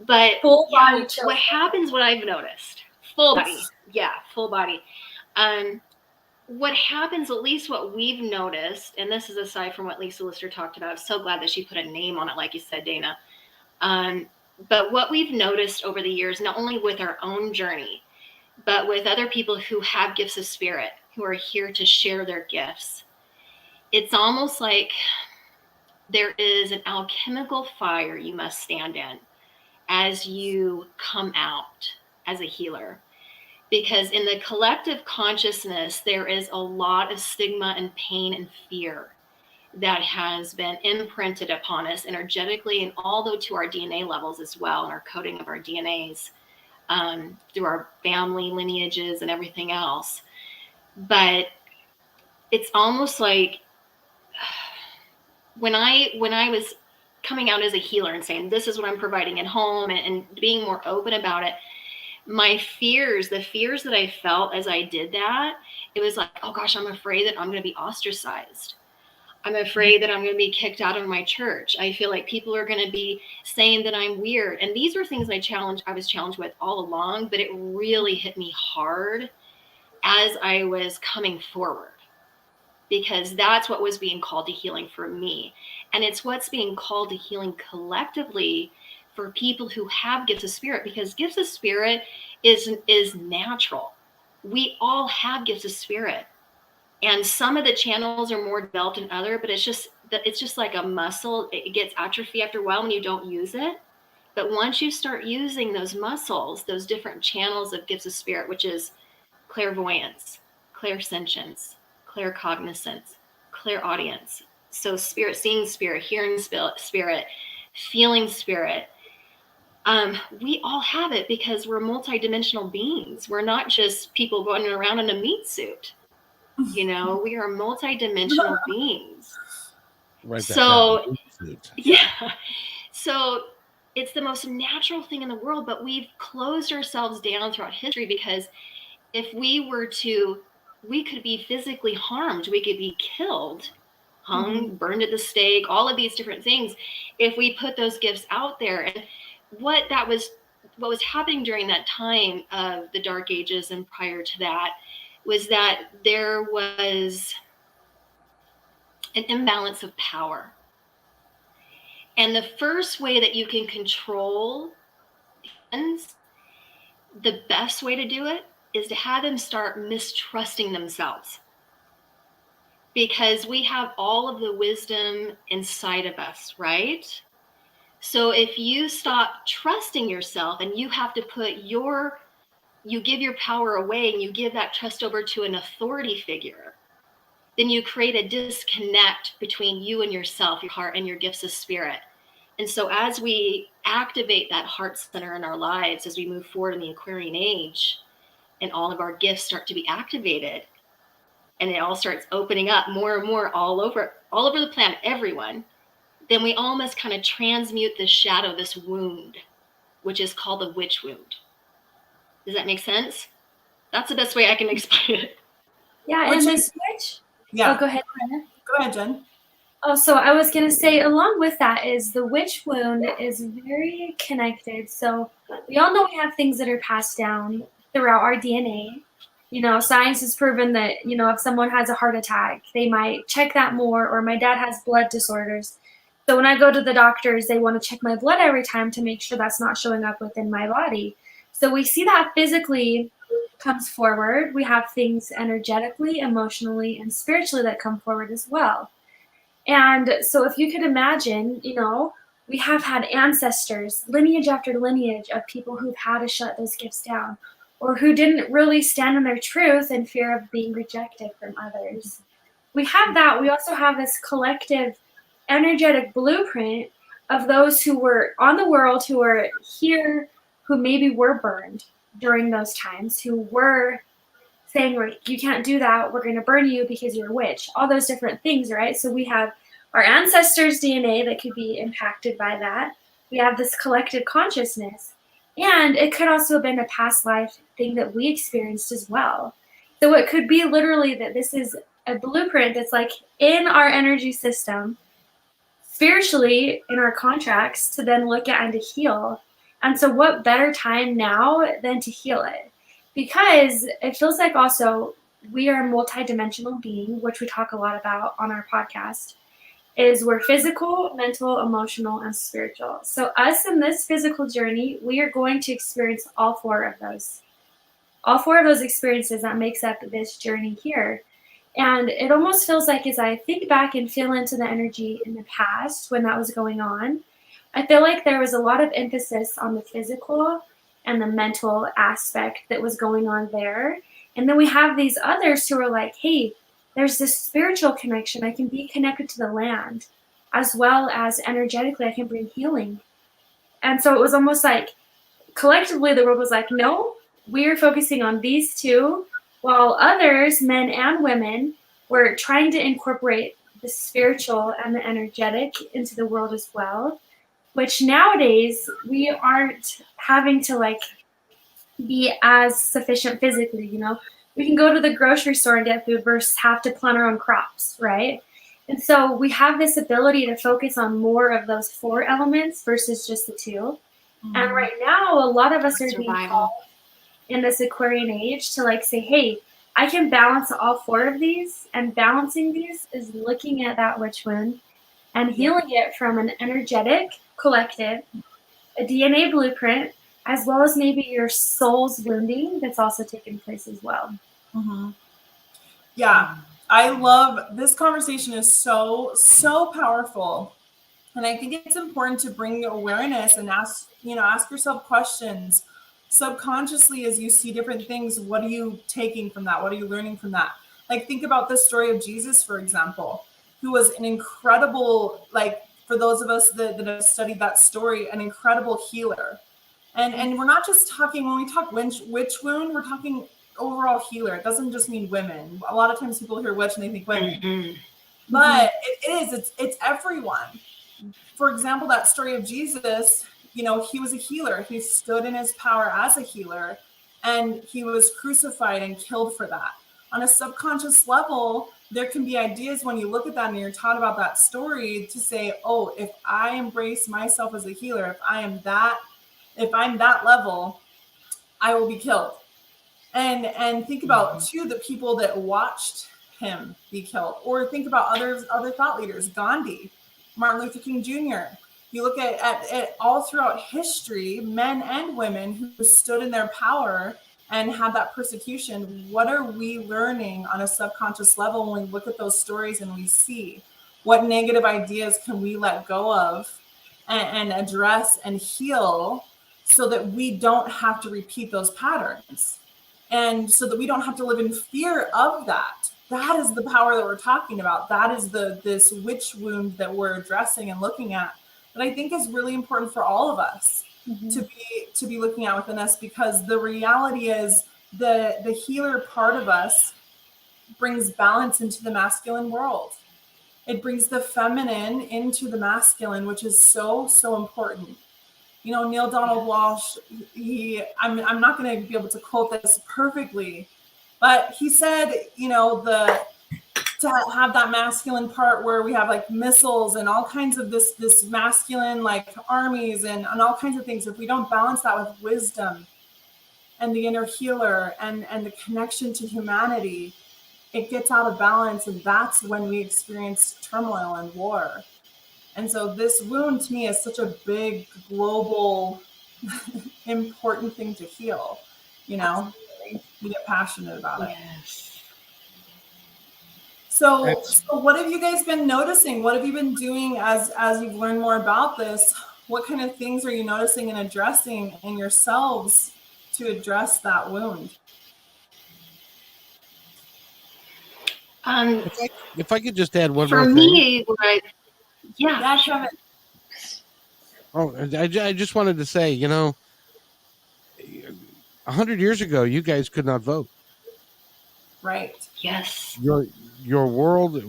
But Full body what happens, what I've noticed, full body. Yeah, full body. What happens, at least what we've noticed, and this is aside from what Lisa Lister talked about, I'm so glad that she put a name on it, like you said, Dana. But what we've noticed over the years, not only with our own journey, but with other people who have gifts of spirit, who are here to share their gifts, it's almost like there is an alchemical fire you must stand in as you come out as a healer. Because in the collective consciousness, there is a lot of stigma and pain and fear that has been imprinted upon us energetically, and although to our DNA levels as well, and our coding of our DNAs through our family lineages and everything else. But it's almost like when I was coming out as a healer and saying, this is what I'm providing at home, and being more open about it, my fears, the fears that I felt as I did that, it was like, oh gosh, I'm afraid that I'm going to be ostracized. I'm afraid that I'm going to be kicked out of my church. I feel like people are going to be saying that I'm weird. And these were things I was challenged with all along, but it really hit me hard as I was coming forward, because that's what was being called to healing for me. And it's what's being called to healing collectively for people who have gifts of spirit, because gifts of spirit is natural. We all have gifts of spirit. And some of the channels are more developed than other, but it's just like a muscle. It gets atrophy after a while when you don't use it. But once you start using those muscles, those different channels of gifts of spirit, which is clairvoyance, clairsentience, claircognizance, clairaudience. So spirit, seeing spirit, hearing spirit, feeling spirit. We all have it because we're multidimensional beings. We're not just people going around in a meat suit. You know, we are multidimensional beings. Right. So, yeah. So it's the most natural thing in the world, but we've closed ourselves down throughout history, because if we were to, we could be physically harmed. We could be killed, hung, burned at the stake, all of these different things, if we put those gifts out there. And what was happening during that time of the Dark Ages and prior to that was that there was an imbalance of power. And the first way that you can control humans, the best way to do it is to have them start mistrusting themselves. Because we have all of the wisdom inside of us, right? So if you stop trusting yourself and you have to put you give your power away and you give that trust over to an authority figure, then you create a disconnect between you and yourself, your heart, and your gifts of spirit. And so as we activate that heart center in our lives, as we move forward in the Aquarian age, and all of our gifts start to be activated, and it all starts opening up more and more all over the planet, everyone, then we all must kind of transmute this shadow, this wound, which is called the witch wound. Does that make sense? That's the best way I can explain it. Yeah, and this witch. Yeah. Oh, go ahead, Jenna. Go ahead, Jen. Oh, so I was going to say, along with that is the witch wound is very connected. So we all know we have things that are passed down throughout our DNA. You know, science has proven that, you know, if someone has a heart attack, they might check that more, or my dad has blood disorders. So when I go to the doctors, they want to check my blood every time to make sure that's not showing up within my body. So we see that physically comes forward. We have things energetically, emotionally, and spiritually that come forward as well. And so if you could imagine, you know, we have had ancestors, lineage after lineage of people who've had to shut those gifts down. or who didn't really stand in their truth in fear of being rejected from others. We have that. We also have this collective energetic blueprint of those who were on the world, who were here, who maybe were burned during those times, who were saying, like, you can't do that, we're going to burn you because you're a witch, all those different things, right? So we have our ancestors' DNA that could be impacted by that. We have this collective consciousness. And it could also have been a past life thing that we experienced as well. So it could be literally that this is a blueprint that's like in our energy system, spiritually in our contracts, to then look at and to heal. And so what better time now than to heal it? Because it feels like also we are a multidimensional being, which we talk a lot about on our podcast, is we're physical, mental, emotional, and spiritual. So us in this physical journey, we are going to experience all four of those experiences that makes up this journey here. And it almost feels like, as I think back and feel into the energy in the past when that was going on, I feel like there was a lot of emphasis on the physical and the mental aspect that was going on there. And then we have these others who are like, hey, there's this spiritual connection. I can be connected to the land, as well as energetically, I can bring healing. And so it was almost like collectively the world was like, no, we're focusing on these two, while others, men and women, were trying to incorporate the spiritual and the energetic into the world as well, which nowadays we aren't having to like be as sufficient physically, you know. We can go to the grocery store and get food versus have to plant our own crops, right? And so we have this ability to focus on more of those four elements versus just the two. Mm-hmm. And right now, a lot of us are being called in this Aquarian age to like say, hey, I can balance all four of these, and balancing these is looking at that witch wound and healing it from an energetic collective, a DNA blueprint, as well as maybe your soul's wounding that's also taking place as well. Mm-hmm. Yeah, I love this conversation. Is so powerful, and I think it's important to bring awareness and ask yourself questions subconsciously as you see different things. What are you taking from that? What are you learning from that? Like, think about the story of Jesus, for example, who was an incredible, like, for those of us that have studied that story, an incredible healer. And we're not just talking, when we talk witch wound, we're talking overall healer. It doesn't just mean women. A lot of times people hear witch and they think women. Mm-hmm. But it's everyone. For example, that story of Jesus, you know, he was a healer. He stood in his power as a healer, and he was crucified and killed for that. On a subconscious level, there can be ideas when you look at that and you're taught about that story to say, oh, if I embrace myself as a healer, if I'm that level, I will be killed. And think about too the people that watched him be killed, or think about other thought leaders, Gandhi, Martin Luther King Jr. You look at all throughout history, men and women who stood in their power and had that persecution. What are we learning on a subconscious level when we look at those stories and we see what negative ideas can we let go of and address and heal, so that we don't have to repeat those patterns, and so that we don't have to live in fear of that. That is the power that we're talking about. That is this witch wound that we're addressing and looking at, that I think is really important for all of us to be looking at within us, because the reality is the healer part of us brings balance into the masculine world. It brings the feminine into the masculine, which is so to You know, Neil Donald Walsh, I'm not going to be able to quote this perfectly, but he said, you know, to have that masculine part where we have like missiles and all kinds of this masculine like armies and all kinds of things. If we don't balance that with wisdom and the inner healer and the connection to humanity, it gets out of balance, and that's when we experience turmoil and war. And so this wound to me is such a big global important thing to heal, you know. Absolutely. You get passionate about it. Yes. So what have you guys been noticing? What have you been doing as you've learned more about this? What kind of things are you noticing and addressing in yourselves to address that wound. If I could just add one For more thing. me, yeah. Yeah, Kevin. Oh, I just wanted to say, 100 years ago, you guys could not vote. Right. Yes. Your world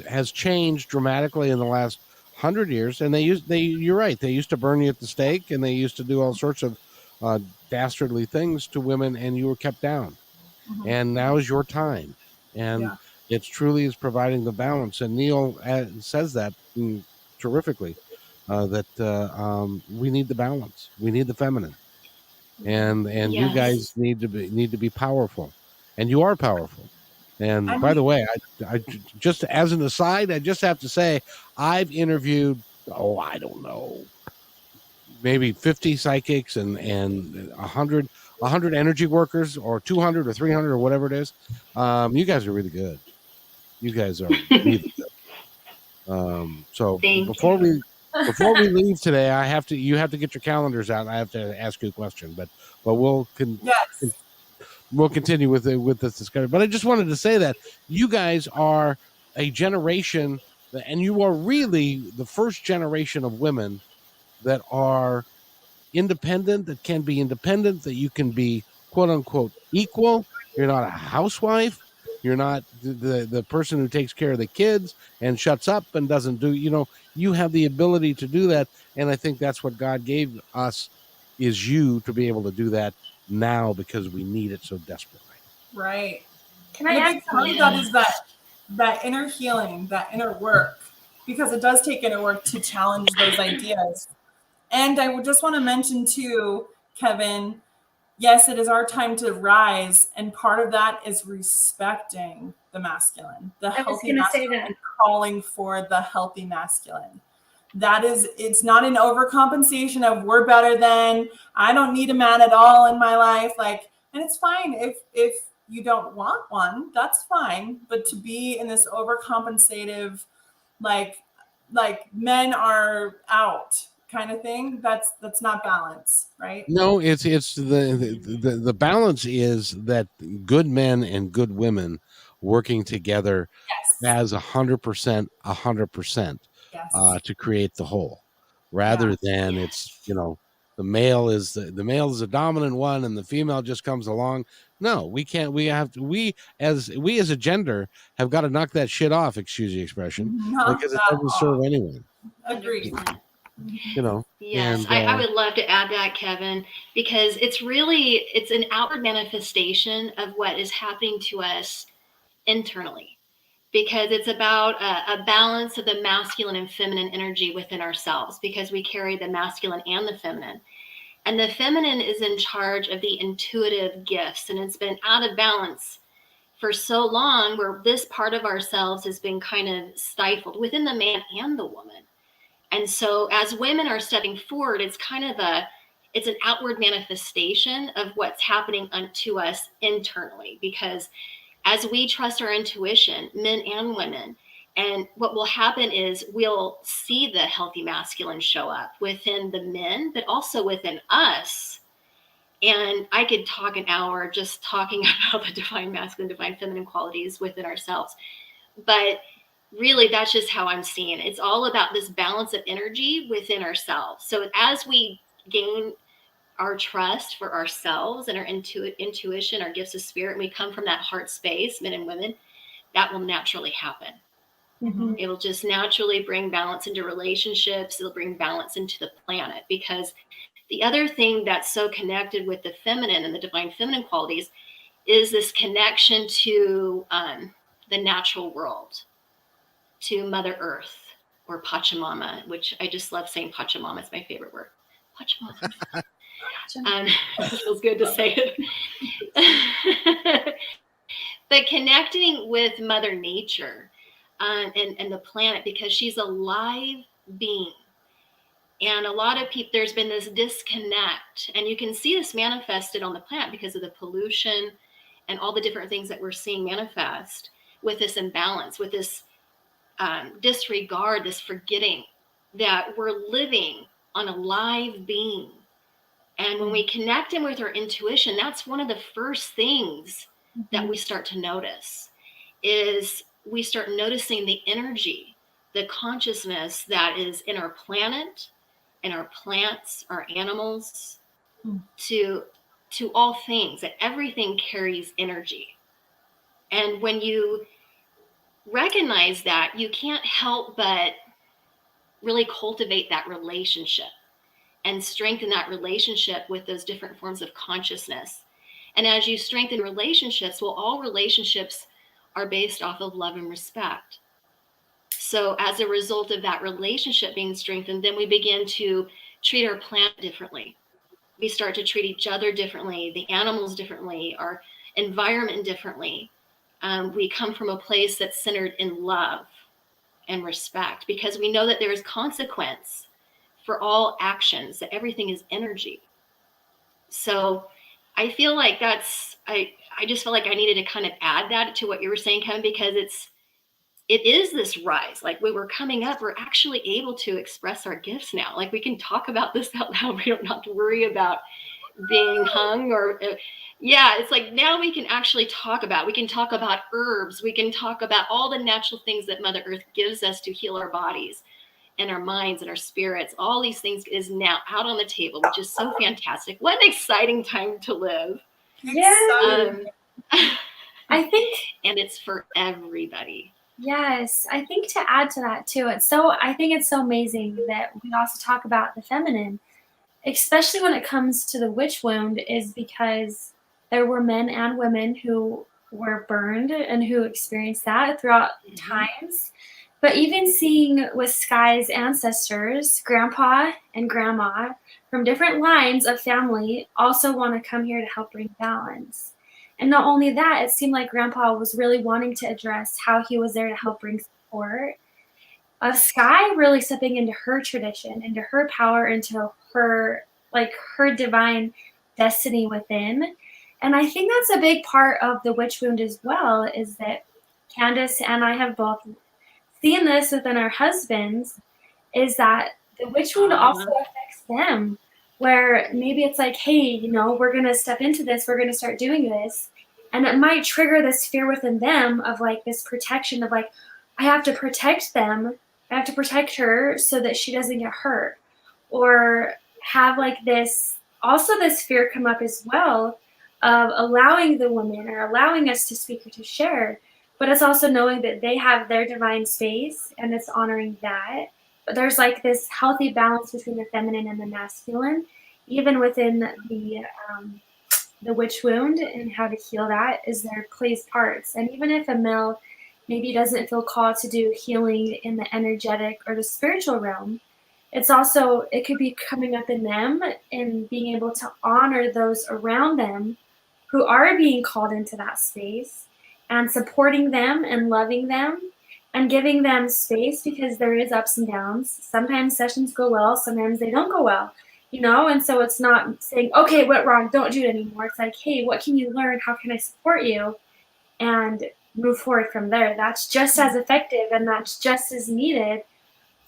has changed dramatically in the last 100 years, and you're right. They used to burn you at the stake, and they used to do all sorts of dastardly things to women, and you were kept down. Mhm. And now is your time, and Yeah. it truly is providing the balance. And Neil says that terrifically, that we need the balance. We need the feminine, and Yes. you guys need to be powerful, and you are powerful. And by the way, I just as an aside, I just have to say I've interviewed, I don't know, maybe 50 psychics and 100 energy workers, or 200 or 300 or whatever it is. You guys are really good. You guys are really good. So before we leave today, you have to get your calendars out, and I have to ask you a question, but we'll continue with this discussion. But I just wanted to say that you guys are a generation, and you are really the first generation of women that are independent, that can be independent, that you can be quote unquote equal. You're not a housewife. You're not the person who takes care of the kids and shuts up and doesn't do, you have the ability to do that. And I think that's what God gave us, is you to be able to do that now, because we need it so desperately. Right. Can I And a add big part of that is that inner healing, that inner work, because it does take inner work to challenge those ideas. And I would just want to mention too, Kevin, yes, it is our time to rise. And part of that is respecting the masculine, the healthy masculine, and calling for the healthy masculine. It's not an overcompensation of we're better than, I don't need a man at all in my life. And it's fine if you don't want one, that's fine. But to be in this overcompensative, like men are out kind of thing, that's not balance, right? No, it's the balance is that good men and good women working together as 100%, to create the whole, rather than it's, the male is the dominant one and the female just comes along. No, we can't. We as a gender have got to knock that shit off, excuse the expression, because it doesn't serve anyone. Agreed. Yes, I would love to add that, Kevin, because it's an outward manifestation of what is happening to us internally, because it's about a balance of the masculine and feminine energy within ourselves, because we carry the masculine and the feminine. And the feminine is in charge of the intuitive gifts, and it's been out of balance for so long, where this part of ourselves has been kind of stifled within the man and the woman. And so as women are stepping forward, it's an outward manifestation of what's happening unto us internally, because as we trust our intuition, men and women, and what will happen is we'll see the healthy masculine show up within the men, but also within us. And I could talk an hour just talking about the divine masculine, divine feminine qualities within ourselves. But really, that's just how I'm seeing it. It's all about this balance of energy within ourselves. So as we gain our trust for ourselves and our intuition, our gifts of spirit, and we come from that heart space, men and women, that will naturally happen. Mm-hmm. It'll just naturally bring balance into relationships. It'll bring balance into the planet, because the other thing that's so connected with the feminine and the divine feminine qualities is this connection to the natural world, to Mother Earth, or Pachamama, which I just love saying Pachamama. It's my favorite word. Pachamama. It feels good to say it. But connecting with Mother Nature and the planet, because she's a live being. And a lot of people, there's been this disconnect, and you can see this manifested on the planet because of the pollution and all the different things that we're seeing manifest, with this imbalance, with this disregard, this forgetting that we're living on a live being. And when we connect in with our intuition, that's one of the first things that we start to notice, is we start noticing the energy, the consciousness that is in our planet, in our plants, our animals, to all things, that everything carries energy. And when you recognize that, you can't help but really cultivate that relationship and strengthen that relationship with those different forms of consciousness. And as you strengthen relationships, well, all relationships are based off of love and respect. So as a result of that relationship being strengthened, then we begin to treat our planet differently. We start to treat each other differently, the animals differently, our environment differently. We come from a place that's centered in love and respect, because we know that there is consequence for all actions, that everything is energy. So I feel like I just felt like I needed to kind of add that to what you were saying, Kevin, because it is this rise. Like, when we're coming up, we're actually able to express our gifts now. Like, we can talk about this out loud. We don't have to worry about being hung or it's like, now we can actually talk about herbs. We can talk about all the natural things that Mother Earth gives us to heal our bodies and our minds and our spirits. All these things is now out on the table, which is so fantastic. What an exciting time to live. Yeah. I think, and it's for everybody. Yes, I think to add to that too, I think it's so amazing that we also talk about the feminine, especially when it comes to the witch wound, is because there were men and women who were burned and who experienced that throughout times. But even seeing with Sky's ancestors, grandpa and grandma from different lines of family also want to come here to help bring balance. And not only that, it seemed like grandpa was really wanting to address how he was there to help bring support of Sky really stepping into her tradition, into her power, into her divine destiny within. And I think that's a big part of the witch wound as well, is that Candace and I have both seen this within our husbands, is that the witch wound also affects them, where maybe it's like, hey, we're going to step into this, we're going to start doing this. And it might trigger this fear within them of like this protection of like, I have to protect them. I have to protect her so that she doesn't get hurt. Or have like this fear come up as well of allowing the woman or allowing us to speak or to share. But it's also knowing that they have their divine space, and it's honoring that. But there's like this healthy balance between the feminine and the masculine, even within the witch wound, and how to heal that is there plays parts. And even if a male maybe doesn't feel called to do healing in the energetic or the spiritual realm, it could be coming up in them and being able to honor those around them who are being called into that space, and supporting them and loving them and giving them space, because there is ups and downs. Sometimes sessions go well, sometimes they don't go well, and so it's not saying, okay, it went wrong, don't do it anymore. It's like, hey, what can you learn? How can I support you? And move forward from there. That's just as effective, and that's just as needed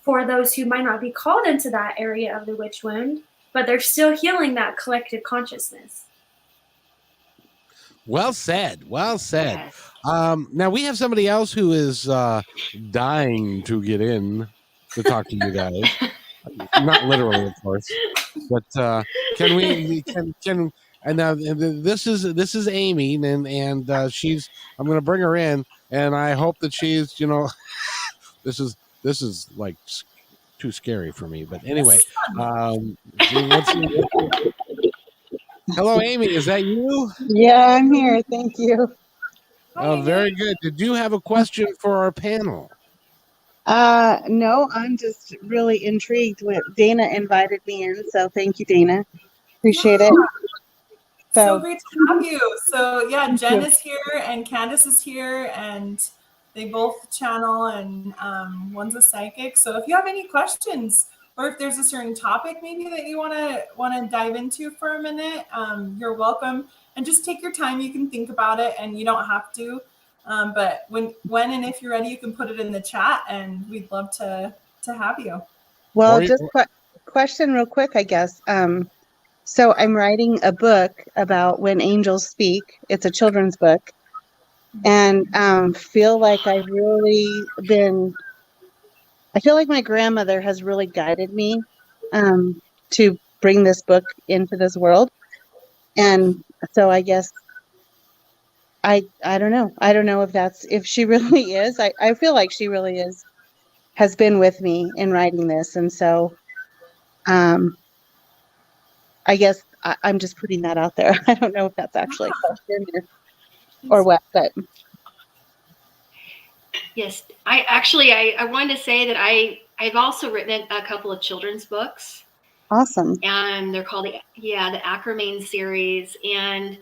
for those who might not be called into that area of the witch wound, but they're still healing that collective consciousness. Well said. Well said. Now we have somebody else who is dying to get in to talk to you guys. Not literally, of course, but can we? And now this is Amy, and she's. I'm going to bring her in, and I hope that she's. This is like too scary for me. But anyway, hello, Amy. Is that you? Yeah, I'm here. Thank you. Oh, very good. Did you have a question for our panel? No, I'm just really intrigued. Dana invited me in, so thank you, Dana. Appreciate it. So great to have you. So yeah, Jenn is here and Candace is here, and they both channel, and one's a psychic. So if you have any questions, or if there's a certain topic maybe that you want to dive into for a minute, you're welcome. And just take your time. You can think about it, and you don't have to. But when and if you're ready, you can put it in the chat, and we'd love to have you. Well, just question real quick, I guess. So I'm writing a book about when angels speak. It's a children's book, and feel like I've really been. I feel like my grandmother has really guided me to bring this book into this world, and so I guess I don't know. I don't know if she really is. I feel like she really is, has been with me in writing this, and so um I guess I'm just putting that out there. I don't know if that's actually a question or what, but Yes, I wanted to say that I've also written a couple of children's books, awesome. and they're called the Migraines series, and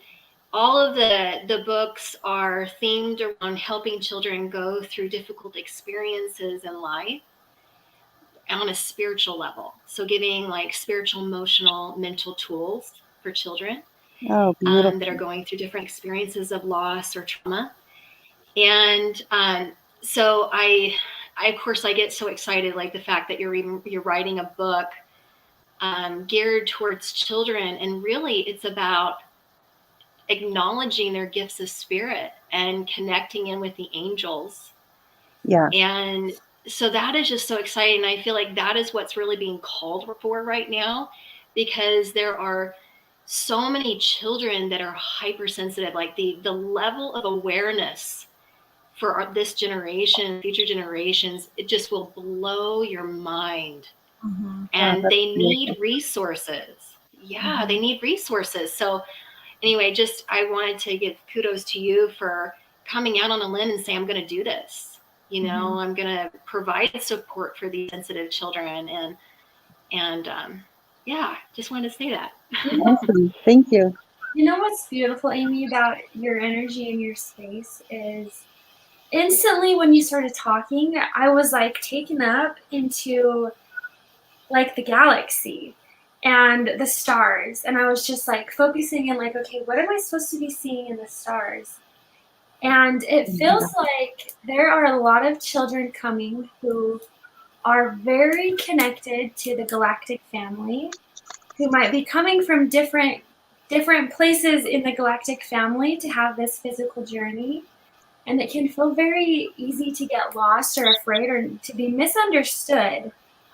all of the books are themed around helping children go through difficult experiences in life on a spiritual level. So giving like spiritual, emotional, mental tools for children Oh, beautiful. that are going through different experiences of loss or trauma. And so I of course I get so excited, like the fact that you're writing a book geared towards children, and really it's about acknowledging their gifts of spirit and connecting in with the angels. Yeah. And so that is just so exciting. I feel like that is what's really being called for right now, because there are so many children that are hypersensitive. Like the level of awareness for this generation, future generations, it just will blow your mind. Mm-hmm. And that's they need beautiful. resources. Yeah, Mhm. they need resources. So anyway, just I wanted to give kudos to you for coming out on a limb and say, I'm going to do this. You know, I'm going to provide support for these sensitive children. And yeah, just wanted to say that. Awesome. Thank you. You know what's beautiful, Amy, about your energy in your space is instantly when you started talking, I was like taken up into like the galaxy and the stars. And I was just like focusing in like, okay, what am I supposed to be seeing in the stars? And it feels like there are a lot of children coming who are very connected to the galactic family, who might be coming from different places in the galactic family to have this physical journey. And it can feel very easy to get lost or afraid or to be misunderstood.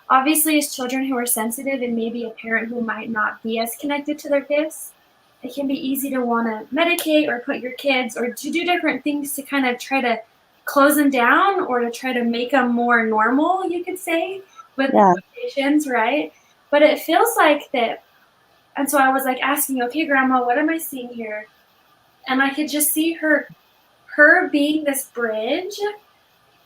Obviously, as children who are sensitive and maybe a parent who might not be as connected to their gifts, it can be easy to want to medicate or put your kids or to do different things to kind of try to close them down or to try to make them more normal, you could say, with quotations, right? But it feels like that. And so I was like asking, okay, Grandma, what am I seeing here? And I could just see her being this bridge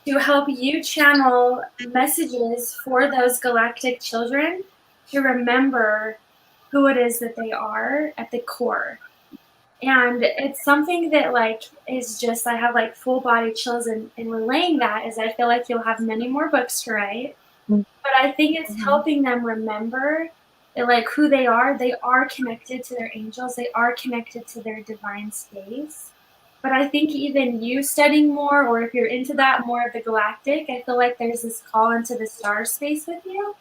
to help you channel messages for those galactic children to remember who it is that they are at the core. And it's something that like is just, I have like full body chills in relaying that, as I feel like you'll have many more books to write. But I think it's helping them remember that like who they are connected to their angels, they are connected to their divine space. But I think even you studying more, or if you're into that more of the galactic, I feel like there's this call into the star space with you.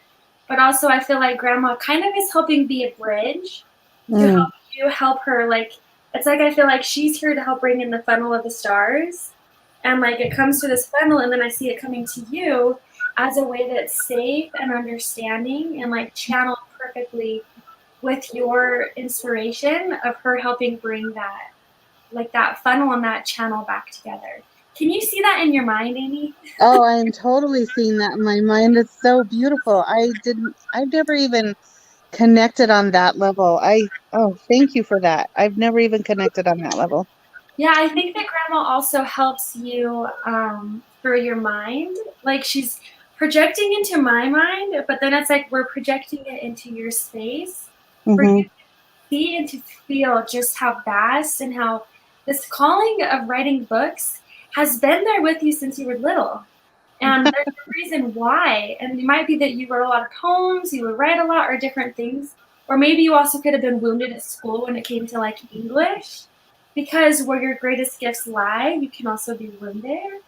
But also I feel like Grandma kind of is helping be a bridge to help you help her. Like, it's like I feel like she's here to help bring in the funnel of the stars. And like it comes to this funnel, and then I see it coming to you as a way that's safe and understanding and like channeled perfectly with your inspiration of her helping bring that, like that funnel and that channel back together. Can you see that in your mind, Amy? Oh, I'm totally seeing that in my mind. It's so beautiful. I've never even connected on that level. Thank you for that. I've never even connected on that level. Yeah, I think that Grandma also helps you through your mind. Like she's projecting into my mind, but then it's like we're projecting it into your space for you to see and to feel just how vast and how this calling of writing books has been there with you since you were little. And there's a reason why. And it might be that you wrote a lot of poems, you would write a lot, or different things. Or maybe you also could have been wounded at school when it came to like English. Because where your greatest gifts lie, you can also be wounded.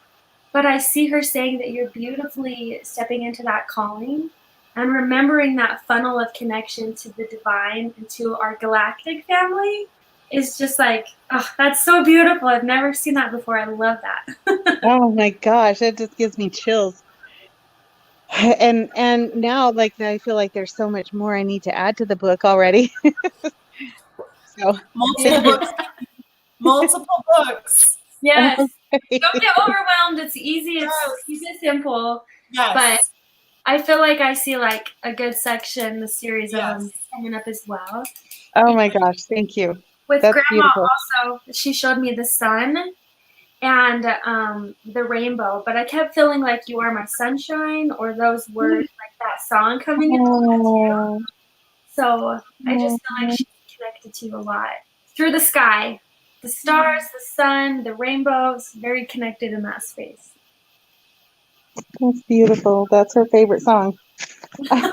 But I see her saying that you're beautifully stepping into that calling. and remembering that funnel of connection to the divine and to our galactic family is just like, oh, that's so beautiful. I've never seen that before. I love that. Oh my gosh, that just gives me chills. And now, like, I feel like there's so much more I need to add to the book already. So Multiple books. Multiple books. Yes. okay. Don't get overwhelmed. It's easy. It's easy and simple. Yes. But I feel like I see like a good section, the series of Yes. them coming up as well. Oh my gosh, thank you. With That's Grandma beautiful. also, she showed me the sun and the rainbow, but I kept feeling like you are my sunshine, or those words, like that song coming in. Oh, So I just feel like she's connected to you a lot through the sky, the stars, the sun, the rainbows, very connected in that space. that's beautiful. That's her favorite song. Oh,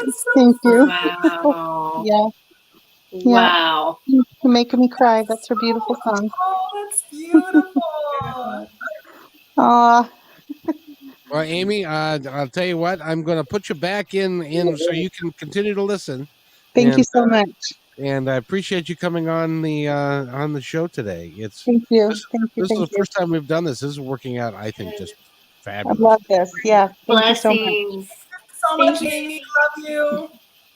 that's so Thank you. Wow. Yeah, Wow. you're making me cry. That's her beautiful song. Oh, that's beautiful. Aw, Well, Amy, I'll tell you what. I'm going to put you back in so you can continue to listen. thank you And, so much. And I appreciate you coming on the show today. Thank you. This, Thank you. this is Thank the you. first time we've done this. This is working out, I think, just I fabulous. love this. Yeah. Thank you so much. Blessings. So much, Amy. Love you.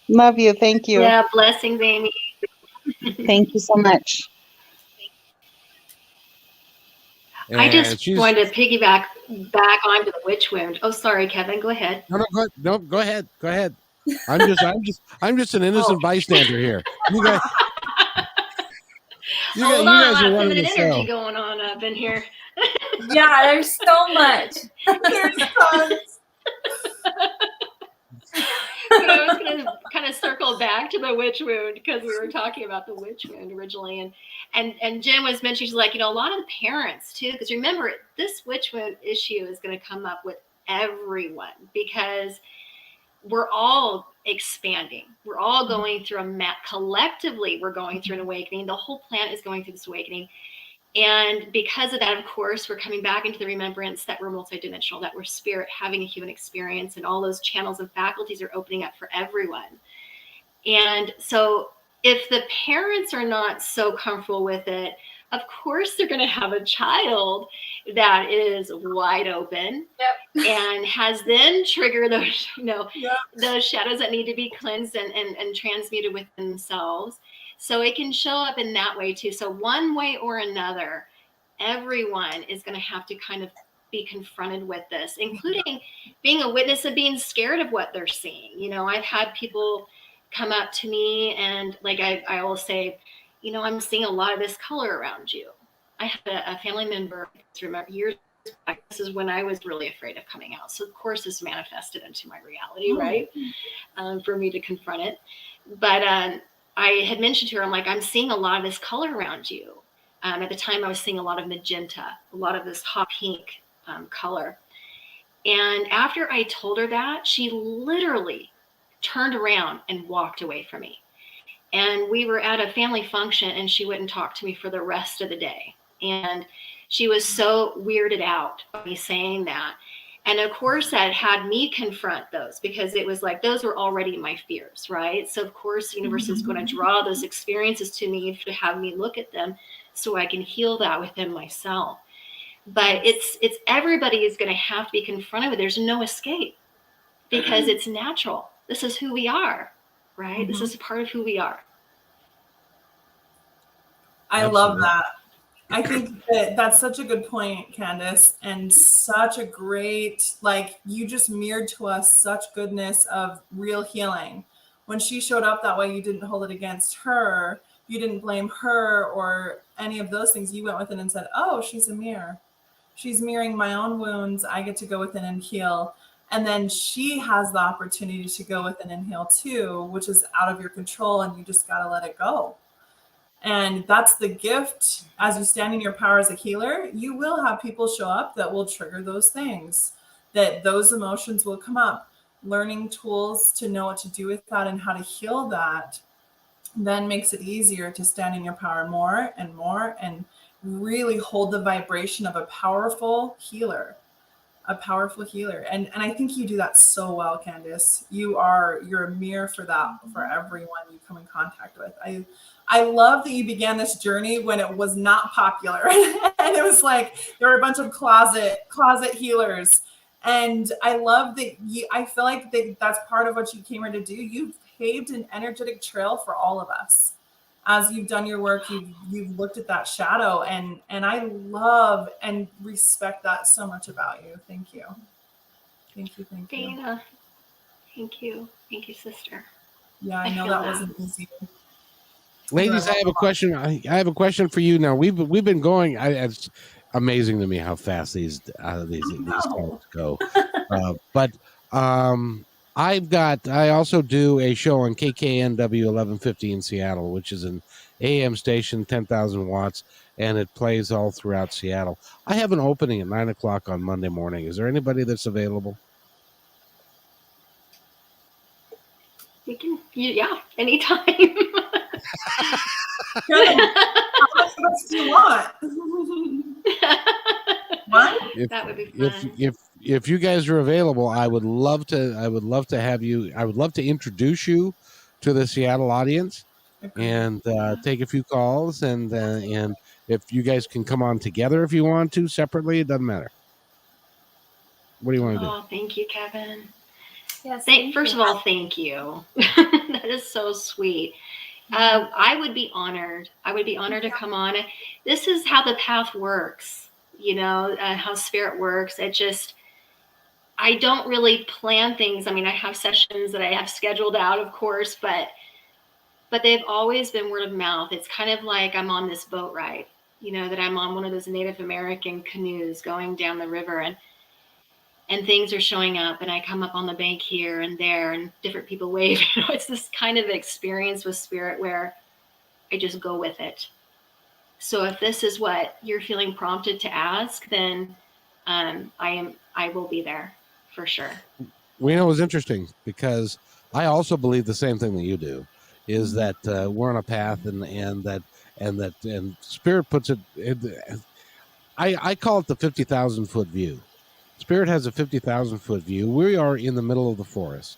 Love you. Thank you. Yeah, blessings, Amy. Thank you so much. I And just she's wanted to piggyback back onto the witch wound. Oh, sorry, Kevin. Go ahead. no, go ahead. Go ahead. I'm just an innocent bystander here. You guys, Hold on, you a guys lot are of running feminine the energy show. going on up in here. Yeah, there's so much. There's tons. But I was going to kind of circle back to the witch wound because we were talking about the witch wound originally, and Jen was mentioning, she's like, a lot of the parents too, because remember, this witch wound issue is going to come up with everyone because we're all expanding. We're all going through collectively, we're going through an awakening. The whole planet is going through this awakening. And because of that, of course, we're coming back into the remembrance that we're multidimensional, that we're spirit having a human experience, and all those channels and faculties are opening up for everyone. And so if the parents are not so comfortable with it, of course, they're going to have a child that is wide open. Yep. And has then triggered those, Yep. those shadows that need to be cleansed and transmuted within themselves. So it can show up in that way too. So one way or another, everyone is going to have to kind of be confronted with this, including being a witness and being scared of what they're seeing. I've had people come up to me and like I will say, I'm seeing a lot of this color around you. I had a family member, remember years back, this is when I was really afraid of coming out. So of course this manifested into my reality, right? For me to confront it. But I had mentioned to her, I'm like, I'm seeing a lot of this color around you. At the time I was seeing a lot of magenta, a lot of this hot pink color. And after I told her that, she literally turned around and walked away from me. And we were at a family function and she wouldn't talk to me for the rest of the day. And she was so weirded out by me saying that. And of course that had me confront those because it was like, those were already my fears, right? So of course the universe is going to draw those experiences to me to have me look at them so I can heal that within myself. But it's everybody is going to have to be confronted with. There's no escape because it's natural. This is who we are, right? This is a part of who we are. I love that. I think that's such a good point, Candace, and such a great, you just mirrored to us such goodness of real healing. When she showed up that way, you didn't hold it against her. You didn't blame her or any of those things. You went within and said, oh, she's a mirror. She's mirroring my own wounds. I get to go within and heal. And then she has the opportunity to go within and heal too, which is out of your control, and you just got to let it go. And that's the gift. As you stand in your power as a healer, you will have people show up that will trigger those things, that those emotions will come up. Learning tools to know what to do with that and how to heal that then makes it easier to stand in your power more and really hold the vibration of a powerful healer. a powerful healer. And I think you do that so well, Candace. You're a mirror for that, for everyone you come in contact with. I love that you began this journey when it was not popular. And it was like there were a bunch of closet healers. And I love that I feel like that's part of what you came here to do. You've paved an energetic trail for all of us. As you've done your work, you've looked at that shadow, and I love and respect that so much about you. Thank you. Thank you. Dana, thank you, sister. Yeah, I know that wasn't easy. Ladies, I have a question. I have a question for you. Now we've been going. It's amazing to me how fast these calls go. But I also do a show on KKNW 1150 in Seattle, which is an AM station, 10,000 watts, and it plays all throughout Seattle. I have an opening at 9:00 on Monday morning. Is there anybody that's available? We can, yeah, anytime. How much do you want? What? That would be fun. If you guys are available, I would love to have you. I would love to introduce you to the Seattle audience and take a few calls. And if you guys can come on together, if you want to, separately, it doesn't matter. What do you want to do? Oh, thank you, Kevin. Yes. First of all, thank you. That is so sweet. I would be honored. To come on. This is how the path works. How spirit works. I don't really plan things. I mean, I have sessions that I have scheduled out, of course, but they've always been word of mouth. It's kind of like I'm on this boat ride, that I'm on one of those Native American canoes going down the river, and things are showing up, and I come up on the bank here and there, and different people wave. It's this kind of experience with spirit where I just go with it. So if this is what you're feeling prompted to ask, then I will be there for sure. Well, it was interesting because I also believe the same thing that you do, is that we're on a path, and spirit puts it. I call it the 50,000 foot view. Spirit has a 50,000 foot view. We are in the middle of the forest.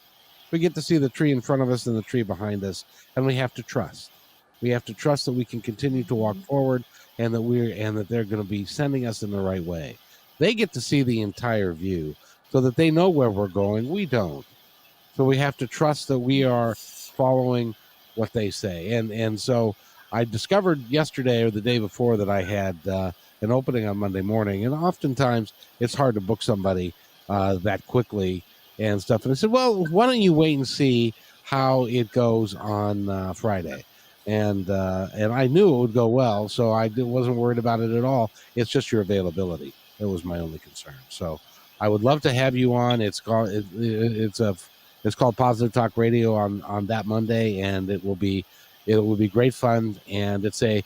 We get to see the tree in front of us and the tree behind us, and we have to trust. We have to trust that we can continue to walk forward, and that they're going to be sending us in the right way. They get to see the entire view, so that they know where we're going. We don't. So we have to trust that we are following what they say. And so I discovered yesterday or the day before that I had an opening on Monday morning, and oftentimes it's hard to book somebody that quickly and stuff. And I said, well, why don't you wait and see how it goes on Friday? And I knew it would go well, so I wasn't worried about it at all. It's just your availability. That was my only concern. So I would love to have you on. It's called Positive Talk Radio on that Monday, and it will be great fun. And it's a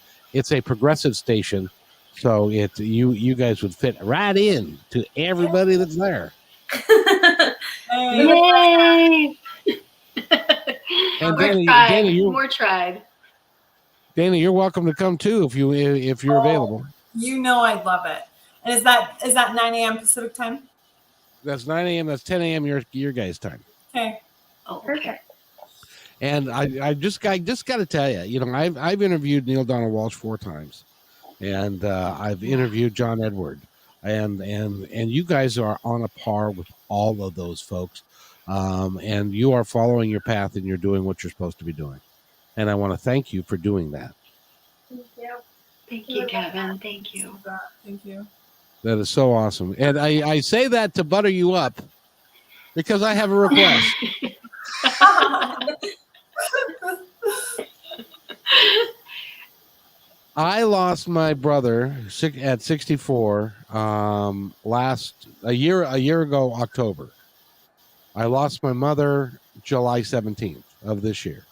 progressive station, so you guys would fit right in to everybody that's there. Yay! And More tribe. Dana, you're welcome to come too if you're available. I'd love it. And is that 9 a.m. Pacific time? That's 9 a.m. That's 10 a.m. your guys' time. Okay. Oh, perfect. And I just got to tell you, I've interviewed Neil Donald Walsh 4 times, and I've interviewed John Edward, and you guys are on a par with all of those folks, and you are following your path, and you're doing what you're supposed to be doing, and I want to thank you for doing that. Thank you. Thank you, Kevin. Thank you. Thank you. That is so awesome, and I say that to butter you up because I have a request. I lost my brother at 64 a year ago October. I lost my mother July 17th of this year.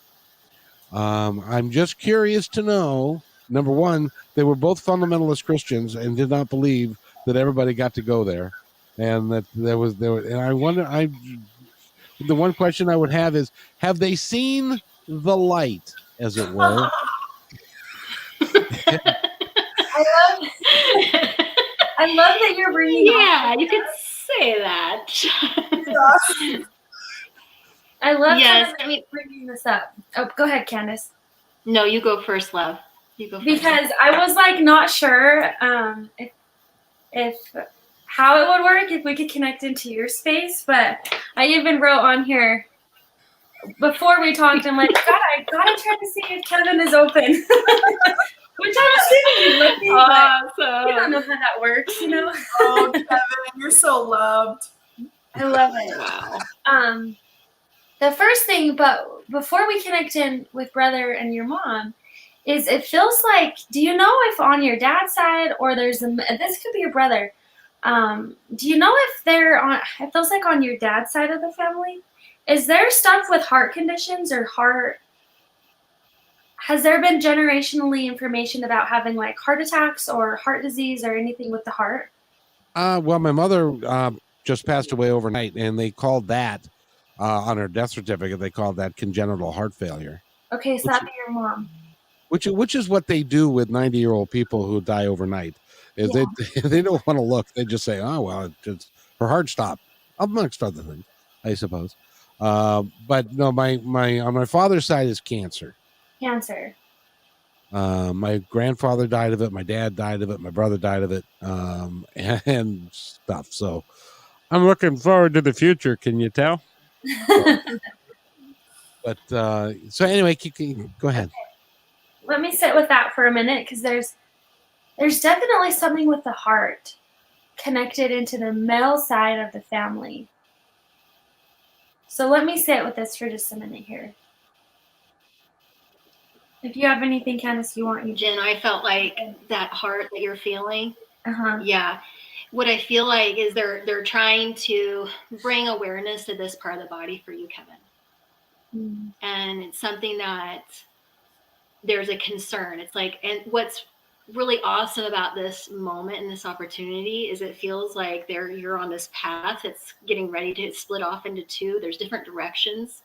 I'm just curious to know, number one, they were both fundamentalist Christians and did not believe that everybody got to go there, and that there was and I wonder, the one question I would have is, have they seen the light, as it were? I love that you're bringing. Yeah, you could say that. I love Yes, kind of bringing this up. Oh, go ahead, Candace. No, you go first, love. You go first. Because I was like not sure if how it would work if we could connect into your space, but I even wrote on here before we talked. I'm like, God, I gotta try to see if Kevin is open. Which I was thinking you would be, but we don't know how that works, you know. Oh, Kevin, you're so loved. I love it. Wow. The first thing, but before we connect in with brother and your mom, is it feels like, do you know if on your dad's side or this could be your brother, do you know if they're on, it feels like on your dad's side of the family, is there stuff with heart conditions or has there been generationally information about having like heart attacks or heart disease or anything with the heart? Well, my mother just passed away overnight, and they called that on her death certificate. They called that congenital heart failure. Okay, so that'd be your mom. Which is what they do with 90-year-old people who die overnight. Is they don't want to look. They just say, "Oh well, her heart stopped," amongst other things, I suppose. But no, my on my father's side is cancer. Cancer. My grandfather died of it. My dad died of it. My brother died of it, and stuff. So I'm looking forward to the future. Can you tell? But so anyway, go ahead. Let me sit with that for a minute, because there's definitely something with the heart connected into the male side of the family. So let me sit with this for just a minute here. If you have anything, Candace, you want, Jen, I felt like that heart that you're feeling. Uh-huh. Yeah. What I feel like is they're trying to bring awareness to this part of the body for you, Kevin. Mm. And it's something that there's a concern. It's like, and what's really awesome about this moment and this opportunity is it feels like you're on this path. It's getting ready to split off into two. There's different directions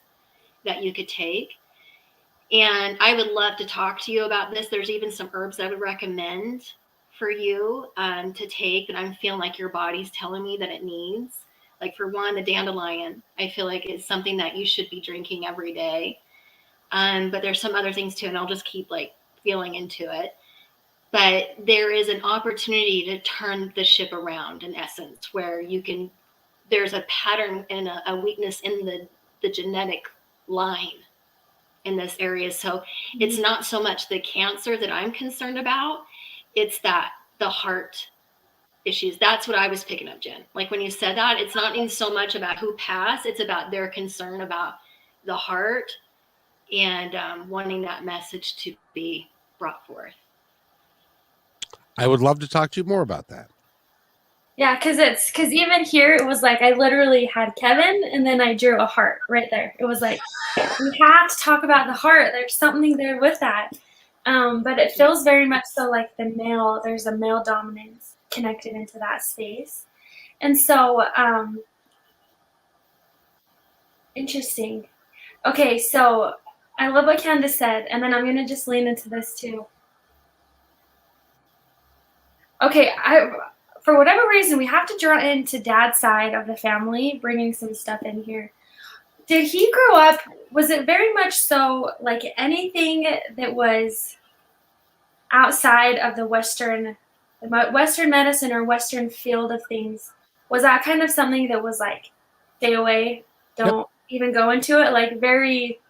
that you could take. And I would love to talk to you about this. There's even some herbs I would recommend for you to take that I'm feeling like your body's telling me that it needs. Like for one, the dandelion, I feel like it's something that you should be drinking every day. But there's some other things too, and I'll just keep like feeling into it. But there is an opportunity to turn the ship around, in essence, where there's a pattern and a weakness in the genetic line in this area. So it's not so much the cancer that I'm concerned about. It's that the heart issues. That's what I was picking up, Jen. Like when you said that, it's not even so much about who passed. It's about their concern about the heart and wanting that message to be brought forth. I would love to talk to you more about that. Yeah, because even here it was like I literally had Kevin and then I drew a heart right there. It was like we have to talk about the heart. There's something there with that. But it feels very much so like there's a male dominance connected into that space. And so interesting. Okay, so I love what Candace said, and then I'm gonna just lean into this too. Okay, for whatever reason, we have to draw into Dad's side of the family, bringing some stuff in here. Did he grow up, was it very much so like anything that was outside of the Western medicine or Western field of things? Was that kind of something that was like, stay away, don't even go into it, like very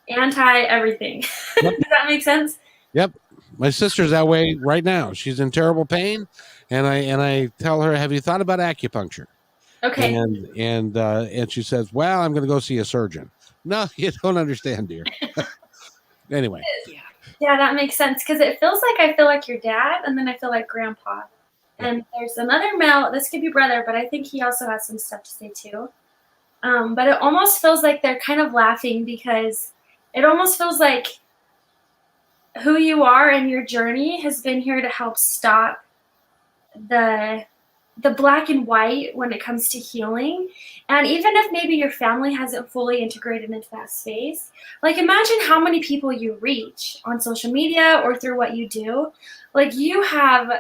anti-everything? Yep. Does that make sense? Yep. My sister's that way right now. She's in terrible pain, and I tell her, "Have you thought about acupuncture?" Okay. And she says, "Well, I'm going to go see a surgeon." No, you don't understand, dear. Anyway. Yeah, that makes sense, because it feels like I feel like your dad, and then I feel like grandpa. And there's another male, this could be brother, but I think he also has some stuff to say too. But it almost feels like they're kind of laughing, because it almost feels like who you are and your journey has been here to help stop the black and white when it comes to healing. And even if maybe your family hasn't fully integrated into that space, like imagine how many people you reach on social media or through what you do. Like you have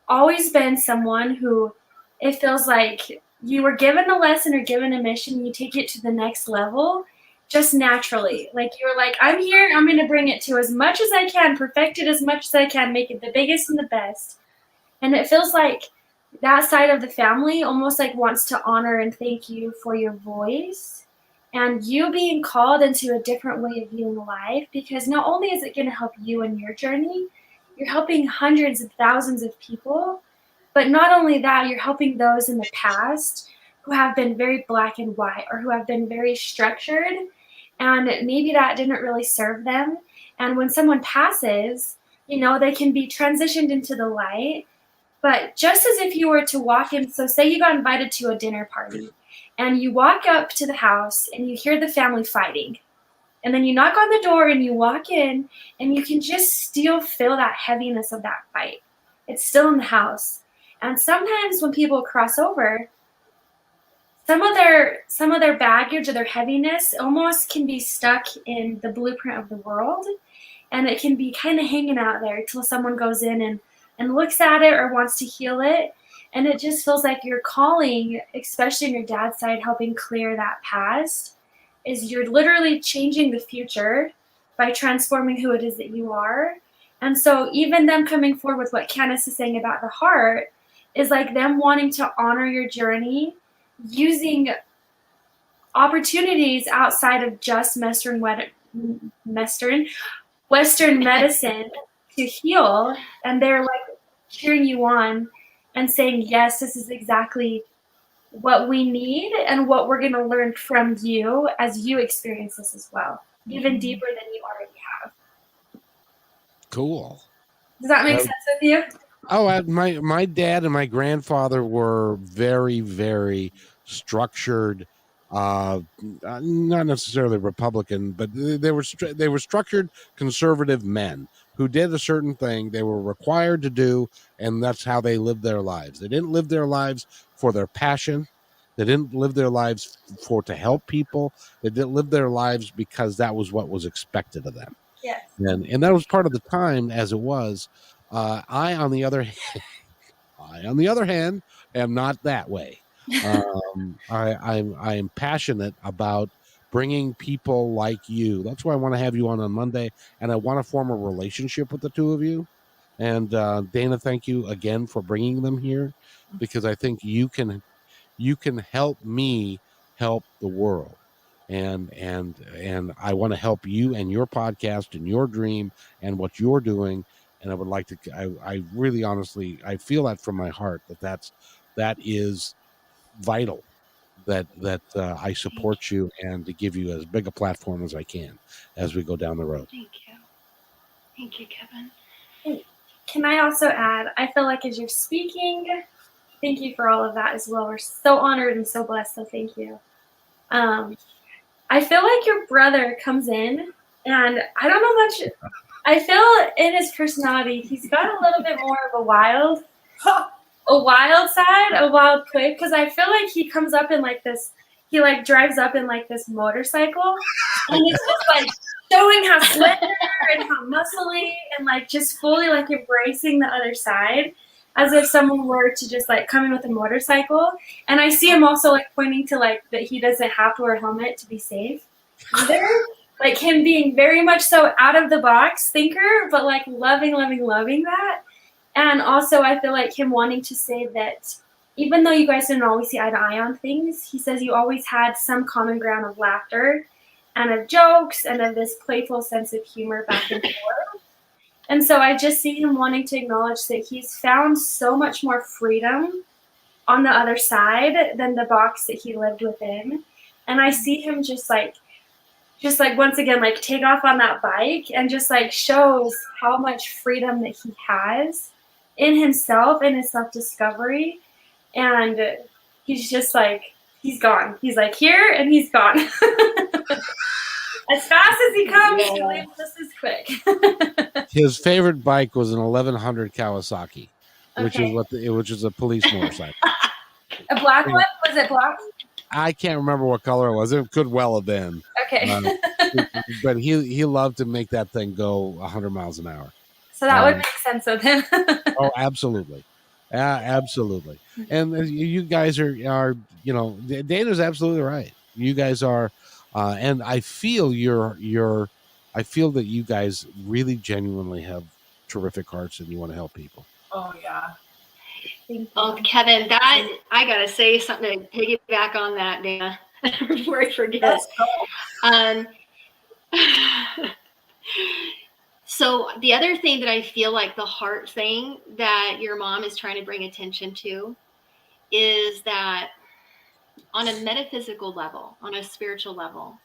always been someone who it feels like you were given a lesson or given a mission, and you take it to the next level just naturally. Like you were like, I'm here, I'm going to bring it to as much as I can, perfect it as much as I can, make it the biggest and the best. And it feels like that side of the family almost like wants to honor and thank you for your voice and you being called into a different way of viewing life, because not only is it going to help you in your journey, you're helping hundreds of thousands of people. But not only that, you're helping those in the past who have been very black and white or who have been very structured, and maybe that didn't really serve them. And when someone passes, you know, they can be transitioned into the light. But just as if you were to walk in, so say you got invited to a dinner party and you walk up to the house and you hear the family fighting. And then you knock on the door and you walk in and you can just still feel that heaviness of that fight. It's still in the house. And sometimes when people cross over, some of their baggage or their heaviness almost can be stuck in the blueprint of the world, and it can be kind of hanging out there till someone goes in and looks at it or wants to heal it. And it just feels like your calling, especially on your dad's side, helping clear that past, is you're literally changing the future by transforming who it is that you are. And so even them coming forward with what Candace is saying about the heart is like them wanting to honor your journey using opportunities outside of just Western medicine to heal. And they're like cheering you on and saying, yes, this is exactly what we need and what we're going to learn from you as you experience this as well, even deeper than you already have. Cool. Does that make sense with you? Oh, my dad and my grandfather were very, very structured, not necessarily Republican, but they were structured conservative men who did a certain thing they were required to do, and that's how they lived their lives. They didn't live their lives for their passion. They didn't live their lives to help people. They didn't live their lives because that was what was expected of them. Yes. And that was part of the time as it was. I, on the other hand, am not that way. I am passionate about bringing people like you. That's why I want to have you on Monday, and I want to form a relationship with the two of you. And Dana, thank you again for bringing them here, because I think you can help me help the world. And I want to help you and your podcast and your dream and what you're doing. And I would like to, I really honestly, I feel that from my heart that is vital, that I support you and to give you as big a platform as I can as we go down the road. Thank you, Kevin. Can I also add, I feel like as you're speaking, thank you for all of that as well. We're so honored and so blessed, so thank you. I feel like your brother comes in, and I don't know much. I feel in his personality, he's got a little bit more of a wild side, a wild quick, because I feel like he comes up in like this, he like drives up in like this motorcycle, and it's just like showing how slender and how muscly and like just fully like embracing the other side, as if someone were to just like come in with a motorcycle. And I see him also like pointing to like that he doesn't have to wear a helmet to be safe either. Like him being very much so out of the box thinker, but like loving that. And also I feel like him wanting to say that even though you guys didn't always see eye to eye on things, he says you always had some common ground of laughter and of jokes and of this playful sense of humor back and forth. And so I just see him wanting to acknowledge that he's found so much more freedom on the other side than the box that he lived within. And I see him just like once again, like take off on that bike and just like shows how much freedom that he has in himself, in his self-discovery. And he's just like, he's gone. He's like here and he's gone. As fast as he comes, he leaves just as quick. His favorite bike was an 1100 Kawasaki, which is a police motorcycle. A black one? Was it black? I can't remember what color it was. It could well have been. Okay. But he loved to make that thing go 100 miles an hour. So that would make sense with him. Oh, absolutely. Absolutely. And you guys are, Dana's absolutely right. You guys are, and I feel I feel that you guys really genuinely have terrific hearts and you want to help people. Oh yeah. Thank you. Oh, Kevin, that I gotta say something to piggyback on that, Dana, before I forget. Let's go. So the other thing that I feel like the heart thing that your mom is trying to bring attention to is that on a metaphysical level, on a spiritual level,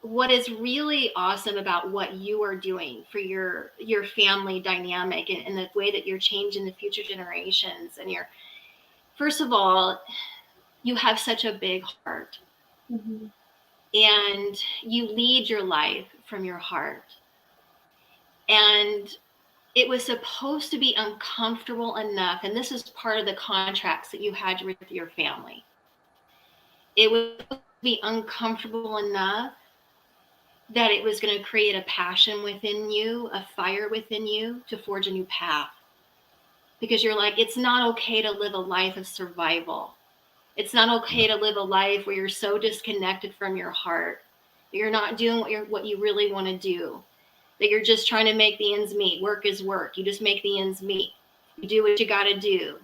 what is really awesome about what you are doing for your family dynamic and the way that you're changing the future generations and first of all, you have such a big heart. Mm-hmm. And you lead your life from your heart. And it was supposed to be uncomfortable enough, and this is part of the contracts that you had with your family. It was supposed to be uncomfortable enough that it was going to create a passion within you, a fire within you to forge a new path. Because you're like, it's not okay to live a life of survival. It's not okay to live a life where you're so disconnected from your heart, that you're not doing what you really want to do, that you're just trying to make the ends meet. Work is work. You just make the ends meet. You do what you got to do.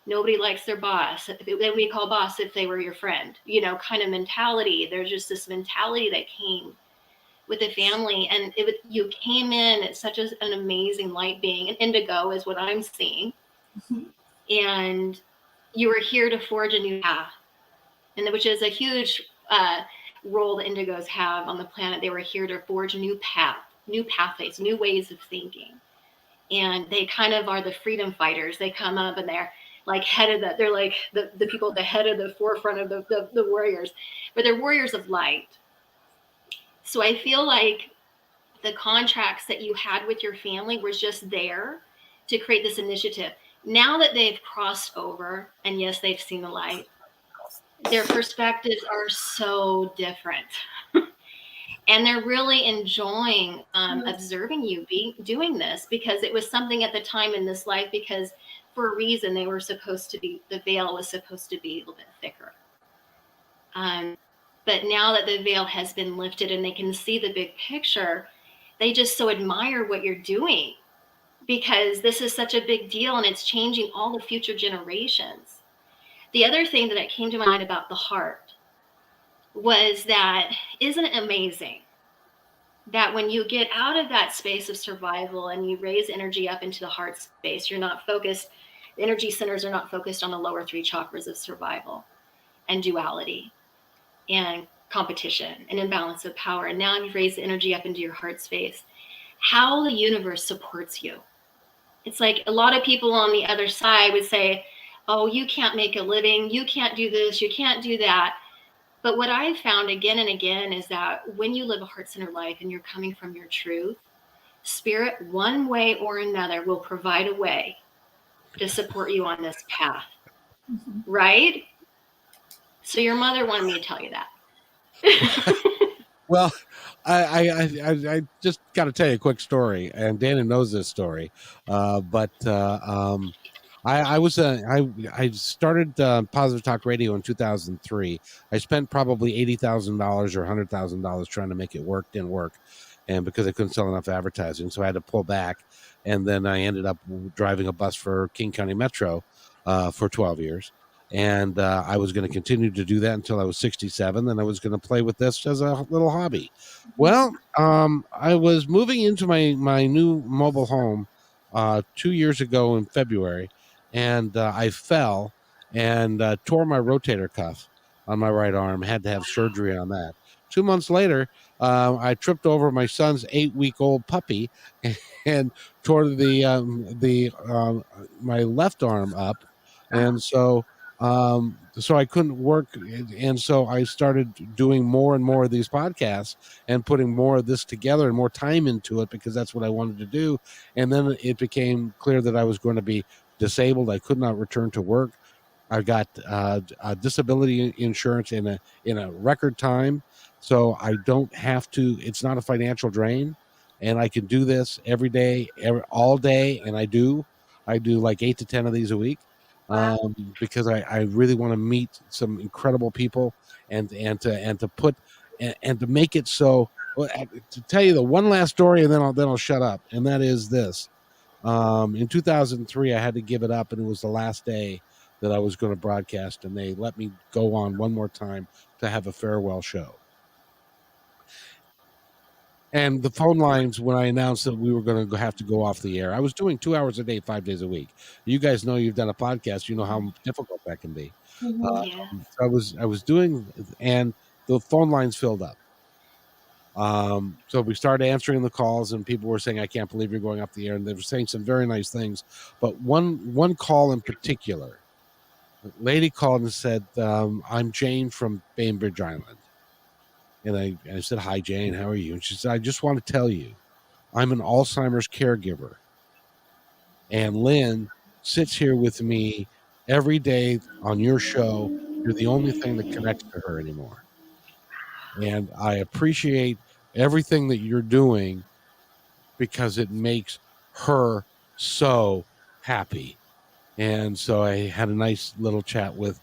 Nobody likes their boss. Then we call boss if they were your friend, kind of mentality. There's just this mentality that came with the family. And you came in at such an amazing light being. And indigo is what I'm seeing. Mm-hmm. And you were here to forge a new path, and which is a huge role that indigos have on the planet. They were here to forge a new path, new pathways, new ways of thinking. And they kind of are the freedom fighters. They come up and they're like they're like the people at the head of the forefront of the warriors, but they're warriors of light. So I feel like the contracts that you had with your family was just there to create this initiative. Now that they've crossed over, and yes, they've seen the light, their perspectives are so different. And they're really enjoying observing you doing this, because it was something at the time in this life, because for a reason the veil was supposed to be a little bit thicker. But now that the veil has been lifted and they can see the big picture, they just so admire what you're doing, because this is such a big deal and it's changing all the future generations. The other thing that came to mind about the heart was that, isn't it amazing that when you get out of that space of survival and you raise energy up into the heart space, you're not focused, the energy centers are not focused on the lower three chakras of survival and duality and competition and imbalance of power. And now you've raised the energy up into your heart space. How the universe supports you. It's like a lot of people on the other side would say, oh, you can't make a living, you can't do this, you can't do that. But what I've found again and again is that when you live a heart-centered life and you're coming from your truth, Spirit, one way or another, will provide a way to support you on this path. Mm-hmm. Right? So your mother wanted me to tell you that. Well, I just got to tell you a quick story, and Dana knows this story, but I started Positive Talk Radio in 2003. I spent probably $80,000 or $100,000 trying to make it work. Didn't work, and because I couldn't sell enough advertising, so I had to pull back. And then I ended up driving a bus for King County Metro for 12 years. And I was going to continue to do that until I was 67. Then I was going to play with this as a little hobby. Well, I was moving into my new mobile home 2 years ago in February, and I fell and tore my rotator cuff on my right arm. Had to have surgery on that. 2 months later, I tripped over my son's 8-week-old puppy and tore my left arm up, and so I couldn't work, and so I started doing more and more of these podcasts and putting more of this together and more time into it, because that's what I wanted to do. And then it became clear that I was going to be disabled. I could not return to work. I got disability insurance in a record time, so I don't have to. It's not a financial drain, and I can do this every day, all day, and I do. I do like 8 to 10 of these a week, because I really want to meet some incredible people and to put and to make it so. Well, to tell you the one last story, and then I'll shut up. And that is this: in 2003, I had to give it up, and it was the last day that I was going to broadcast, and they let me go on one more time to have a farewell show. And the phone lines, when I announced that we were going to have to go off the air, I was doing 2 hours a day, 5 days a week. You guys know, you've done a podcast, you know how difficult that can be. Yeah. So I was doing, and the phone lines filled up. So we started answering the calls, and people were saying, "I can't believe you're going off the air," and they were saying some very nice things. But one call in particular, a lady called and said, "I'm Jane from Bainbridge Island." And I said, "Hi, Jane, how are you?" And she said, "I just want to tell you, I'm an Alzheimer's caregiver. And Lynn sits here with me every day on your show. You're the only thing that connects to her anymore. And I appreciate everything that you're doing because it makes her so happy." And so I had a nice little chat with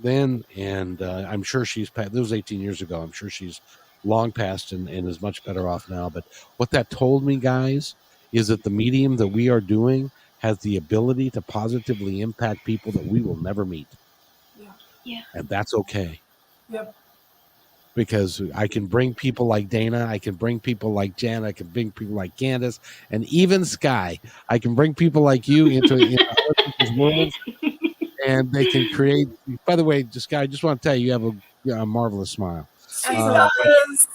Lynn, and I'm sure she's passed. This was 18 years ago. I'm sure she's long passed and is much better off now. But what that told me, guys, is that the medium that we are doing has the ability to positively impact people that we will never meet. Yeah. And that's okay. Yep. Because I can bring people like Dana, I can bring people like Jenn, I can bring people like Candace, and even Sky. I can bring people like you into other people's worlds, and they can create. By the way, Sky, I just want to tell you, you have a marvelous smile. She does.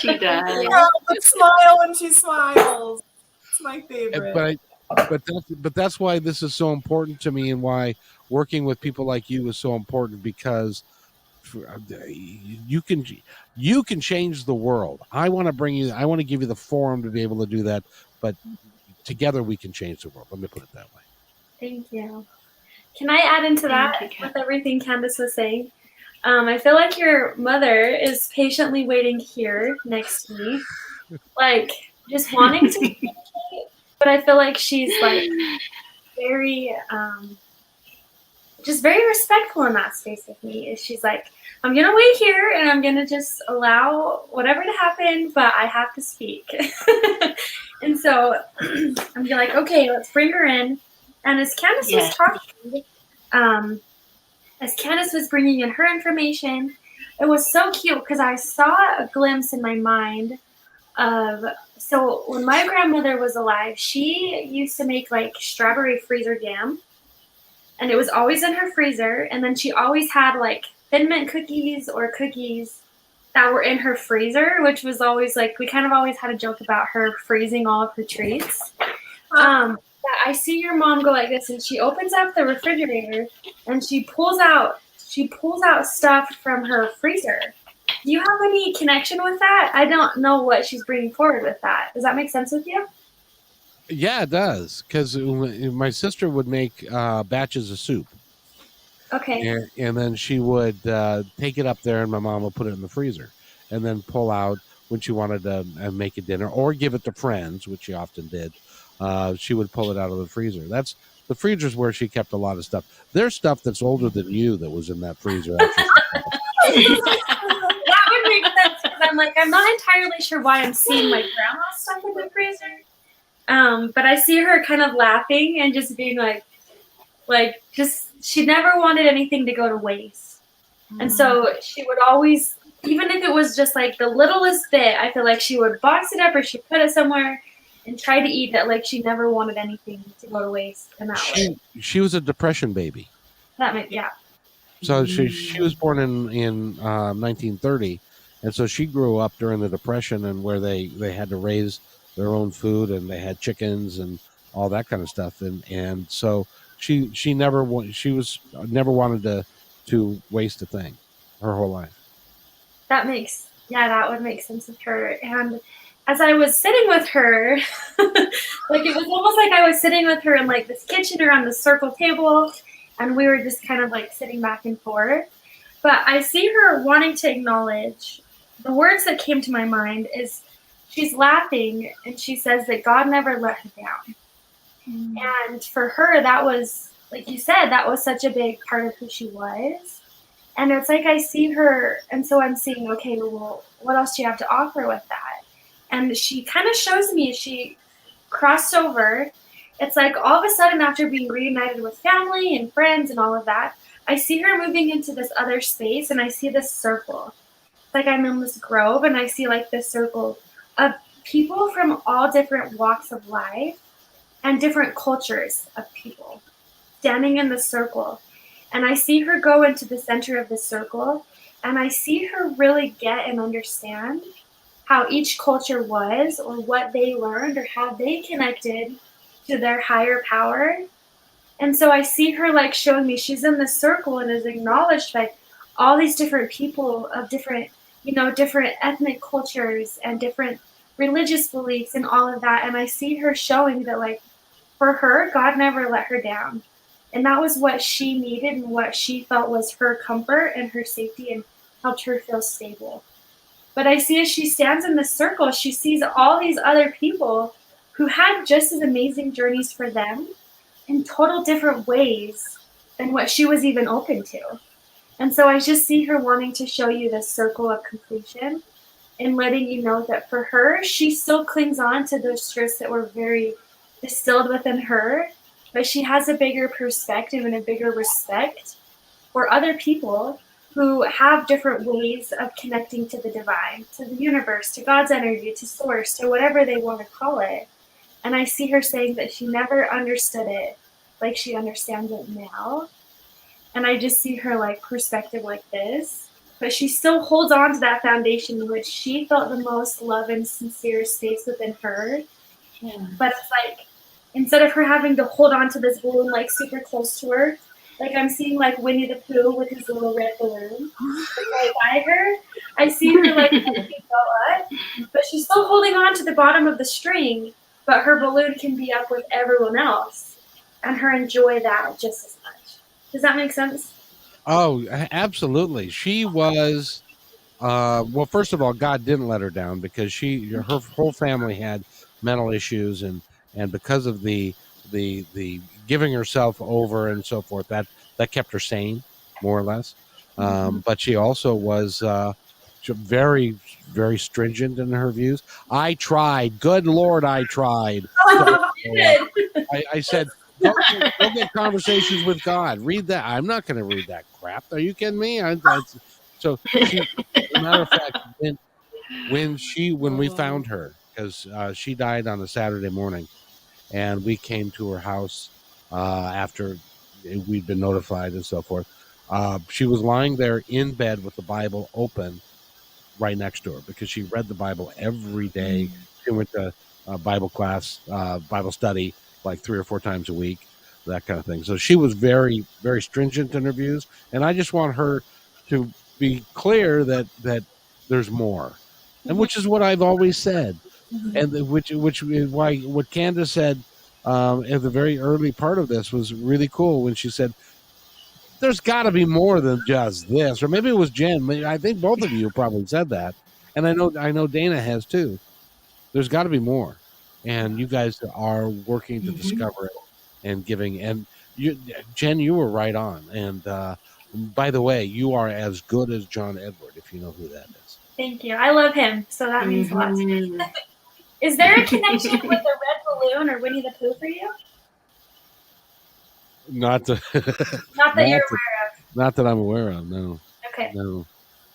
She does. Yeah, but smile when she smiles. It's my favorite. But that's why this is so important to me, and why working with people like you is so important, because you can change the world. I want to give you the forum to be able to do that, but together we can change the world. Let me put it that way. Thank you. Can I add into that with everything Candace was saying? I feel like your mother is patiently waiting here next to me, like just wanting to communicate, but I feel like she's like very just very respectful in that space with me. She's like, "I'm gonna wait here and I'm gonna just allow whatever to happen, but I have to speak." And so I'm like, "Okay, let's bring her in." And as Candace was talking, as Candace was bringing in her information, it was so cute because I saw a glimpse in my mind of, so when my grandmother was alive, she used to make like strawberry freezer jam. And it was always in her freezer. And then she always had like Thin Mint cookies or cookies that were in her freezer, which was always like, we kind of always had a joke about her freezing all of her treats. I see your mom go like this, and she opens up the refrigerator and she pulls out stuff from her freezer. Do you have any connection with that? I don't know what she's bringing forward with that. Does that make sense with you? Yeah, it does, because my sister would make batches of soup. Okay. And then she would take it up there, and my mom would put it in the freezer, and then pull out when she wanted to make a dinner or give it to friends, which she often did. She would pull it out of the freezer. That's the freezer's where she kept a lot of stuff. There's stuff that's older than you that was in that freezer. That would make sense, because I'm like, I'm not entirely sure why I'm seeing my grandma's stuff in the freezer. But I see her kind of laughing and just being like just, she never wanted anything to go to waste. And so she would always, even if it was just like the littlest bit, I feel like she would box it up or she'd put it somewhere and try to eat it. Like she never wanted anything to go to waste in that way. She was a Depression baby. That meant, yeah. So she was born in 1930, and so she grew up during the Depression, and where they had to raise their own food, and they had chickens and all that kind of stuff, and so she never wanted to waste a thing her whole life. That would make sense with her. And as I was sitting with her, like it was almost like I was sitting with her in like this kitchen around the circle table, and we were just kind of like sitting back and forth. But I see her wanting to acknowledge, the words that came to my mind is, she's laughing and she says that God never let her down. And for her, that was, like you said, that was such a big part of who she was. And it's like I see her, and so I'm seeing, okay, well, what else do you have to offer with that? And she kind of shows me, she crossed over. It's like all of a sudden, after being reunited with family and friends and all of that, I see her moving into this other space, and I see this circle. It's like I'm in this grove, and I see like this circle of people from all different walks of life and different cultures of people standing in the circle. And I see her go into the center of the circle, and I see her really get and understand how each culture was, or what they learned, or how they connected to their higher power. And so I see her like showing me she's in the circle and is acknowledged by all these different people of different, different ethnic cultures and different religious beliefs and all of that. And I see her showing that, like, for her, God never let her down. And that was what she needed and what she felt was her comfort and her safety and helped her feel stable. But I see as she stands in this circle, she sees all these other people who had just as amazing journeys for them in total different ways than what she was even open to. And so I just see her wanting to show you this circle of completion and letting you know that for her, she still clings on to those truths that were very distilled within her, but she has a bigger perspective and a bigger respect for other people who have different ways of connecting to the divine, to the universe, to God's energy, to source, to whatever they want to call it. And I see her saying that she never understood it like she understands it now. And I just see her like perspective like this, but she still holds on to that foundation in which she felt the most love and sincere space within her. Yeah. But it's like, instead of her having to hold on to this balloon like super close to her, like I'm seeing like Winnie the Pooh with his little red balloon right by her. I see her like go up, but she's still holding on to the bottom of the string, but her balloon can be up with everyone else and her enjoy that just as much. Does that make sense? Oh, absolutely. She was, well, first of all, God didn't let her down because her whole family had mental issues, and because of the giving herself over and so forth, that kept her sane, more or less. But she also was very, very stringent in her views. I tried. Good Lord, I tried. I said, go get Conversations with God. Read that. I'm not going to read that crap. Are you kidding me? So she, as a matter of fact, when we found her, because she died on a Saturday morning, and we came to her house after we'd been notified and so forth. She was lying there in bed with the Bible open right next to her because she read the Bible every day. She went to Bible class, Bible study like 3 or 4 times a week, that kind of thing. So she was very, very stringent in her views, and I just want her to be clear that there's more, and which is what I've always said, and which is why what Candace said at the very early part of this was really cool when she said, there's got to be more than just this, or maybe it was Jenn. I think both of you probably said that, and I know Dana has too. There's got to be more, and you guys are working to discover it and giving. And you, Jenn, you were right on. And by the way, you are as good as John Edward, if you know who that is. Thank you. I love him, so that means a lot to me. Is there a connection with the red balloon or Winnie the Pooh for you? Not that you're aware of. Not that I'm aware of. No. Okay. No.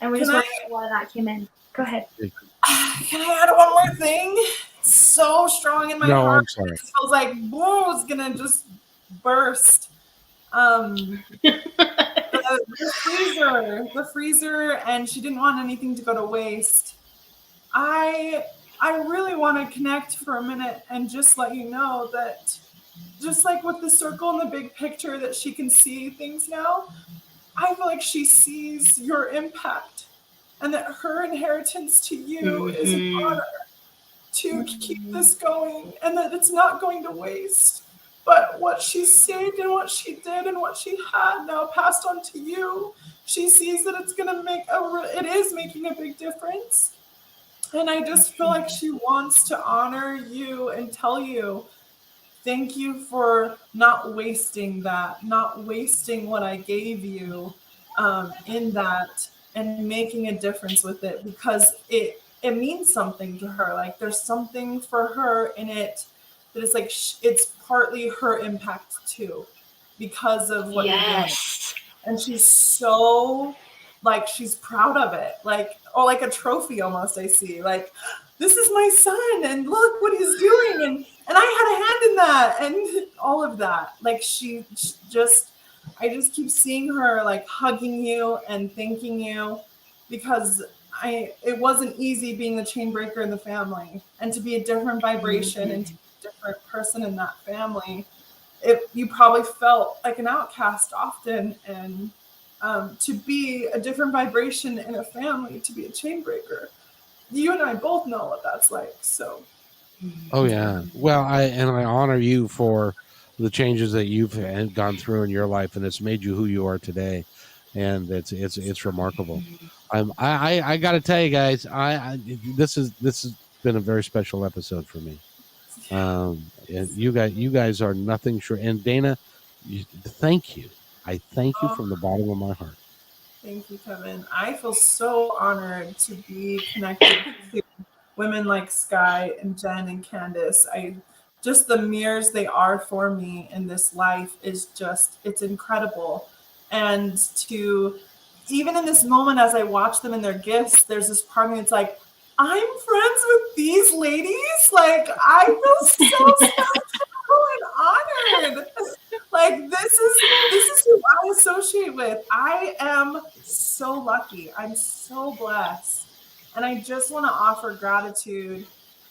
And we just wondering why that came in. Go ahead. Can I add one more thing? It's so strong in my heart. I'm sorry. It feels like boom, it's gonna just burst. The freezer, and she didn't want anything to go to waste. I really want to connect for a minute and just let you know that just like with the circle and the big picture that she can see things now, I feel like she sees your impact and that her inheritance to you is an honor to keep this going and that it's not going to waste. But what she saved and what she did and what she had now passed on to you, she sees that it's going to it is making a big difference. And I just feel like she wants to honor you and tell you thank you for not wasting that, not wasting what I gave you in that, and making a difference with it, because it means something to her. Like there's something for her in it that is like it's partly her impact too, because of what you're doing. Yes. And she's so like, she's proud of it, like, or like a trophy almost. I see, like, this is my son and look what he's doing, and I had a hand in that and all of that. Like she just, I just keep seeing her like hugging you and thanking you, because it wasn't easy being the chain breaker in the family, and to be a different vibration and to be a different person in that family. You probably felt like an outcast often, and to be a different vibration in a family, to be a chain breaker, you and I both know what that's like. So, Oh yeah. Well, I honor you for the changes that you've gone through in your life, and it's made you who you are today, and it's remarkable. I got to tell you guys, this has been a very special episode for me. And you guys are nothing short. And Dana, thank you. I thank you from the bottom of my heart. Thank you, Kevin. I feel so honored to be connected to women like Sky and Jenn and Candace. Just the mirrors they are for me in this life is just, it's incredible. And to, even in this moment, as I watch them in their gifts, there's this part of me that's like, I'm friends with these ladies. Like, I feel so special and honored. Like, this is who I associate with. I am so lucky. I'm so blessed. And I just want to offer gratitude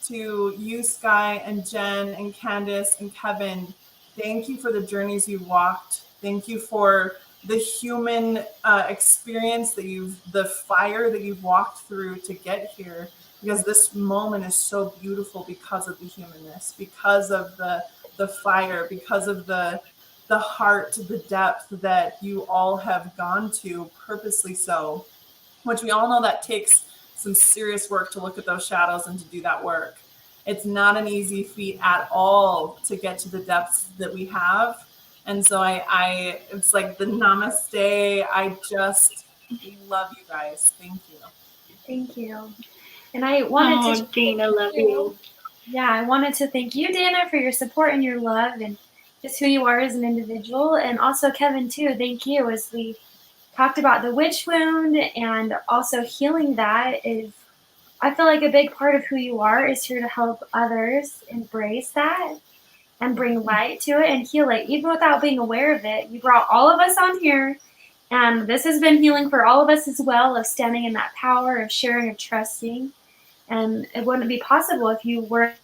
to you, Sky and Jenn and Candace and Kevin. Thank you for the journeys you walked. Thank you for the human experience the fire that you've walked through to get here. Because this moment is so beautiful because of the humanness, because of the fire, because of the heart, the depth that you all have gone to, purposely so, which we all know that takes some serious work to look at those shadows and to do that work. It's not an easy feat at all to get to the depths that we have. And so I it's like the namaste. I just love you guys. Thank you. Thank you. And I wanted to Dana, love you. Yeah, I wanted to thank you, Dana, for your support and your love and just who you are as an individual. And also Kevin too, thank you. As we talked about the witch wound and also healing, that is, I feel like a big part of who you are is here to help others embrace that and bring light to it and heal it, even without being aware of it. You brought all of us on here, and this has been healing for all of us as well, of standing in that power, of sharing, of trusting. And it wouldn't be possible if you weren't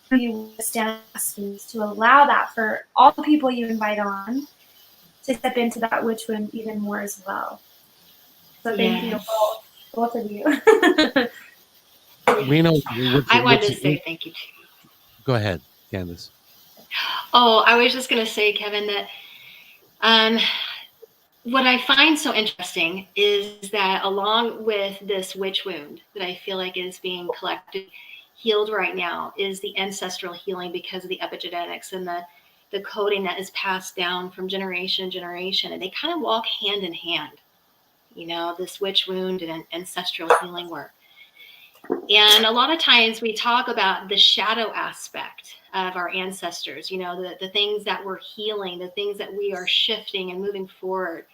stand to allow that for all the people you invite on to step into that witch wound even more as well. So thank you both of you. Reno, I wanted to say thank you too. Go ahead, Candace. Oh, I was just going to say, Kevin, that what I find so interesting is that along with this witch wound that I feel like is being collected, healed right now, is the ancestral healing, because of the epigenetics and the coding that is passed down from generation to generation. And they kind of walk hand in hand, this witch wound and ancestral healing work. And a lot of times we talk about the shadow aspect of our ancestors, the things that we're healing, the things that we are shifting and moving forward.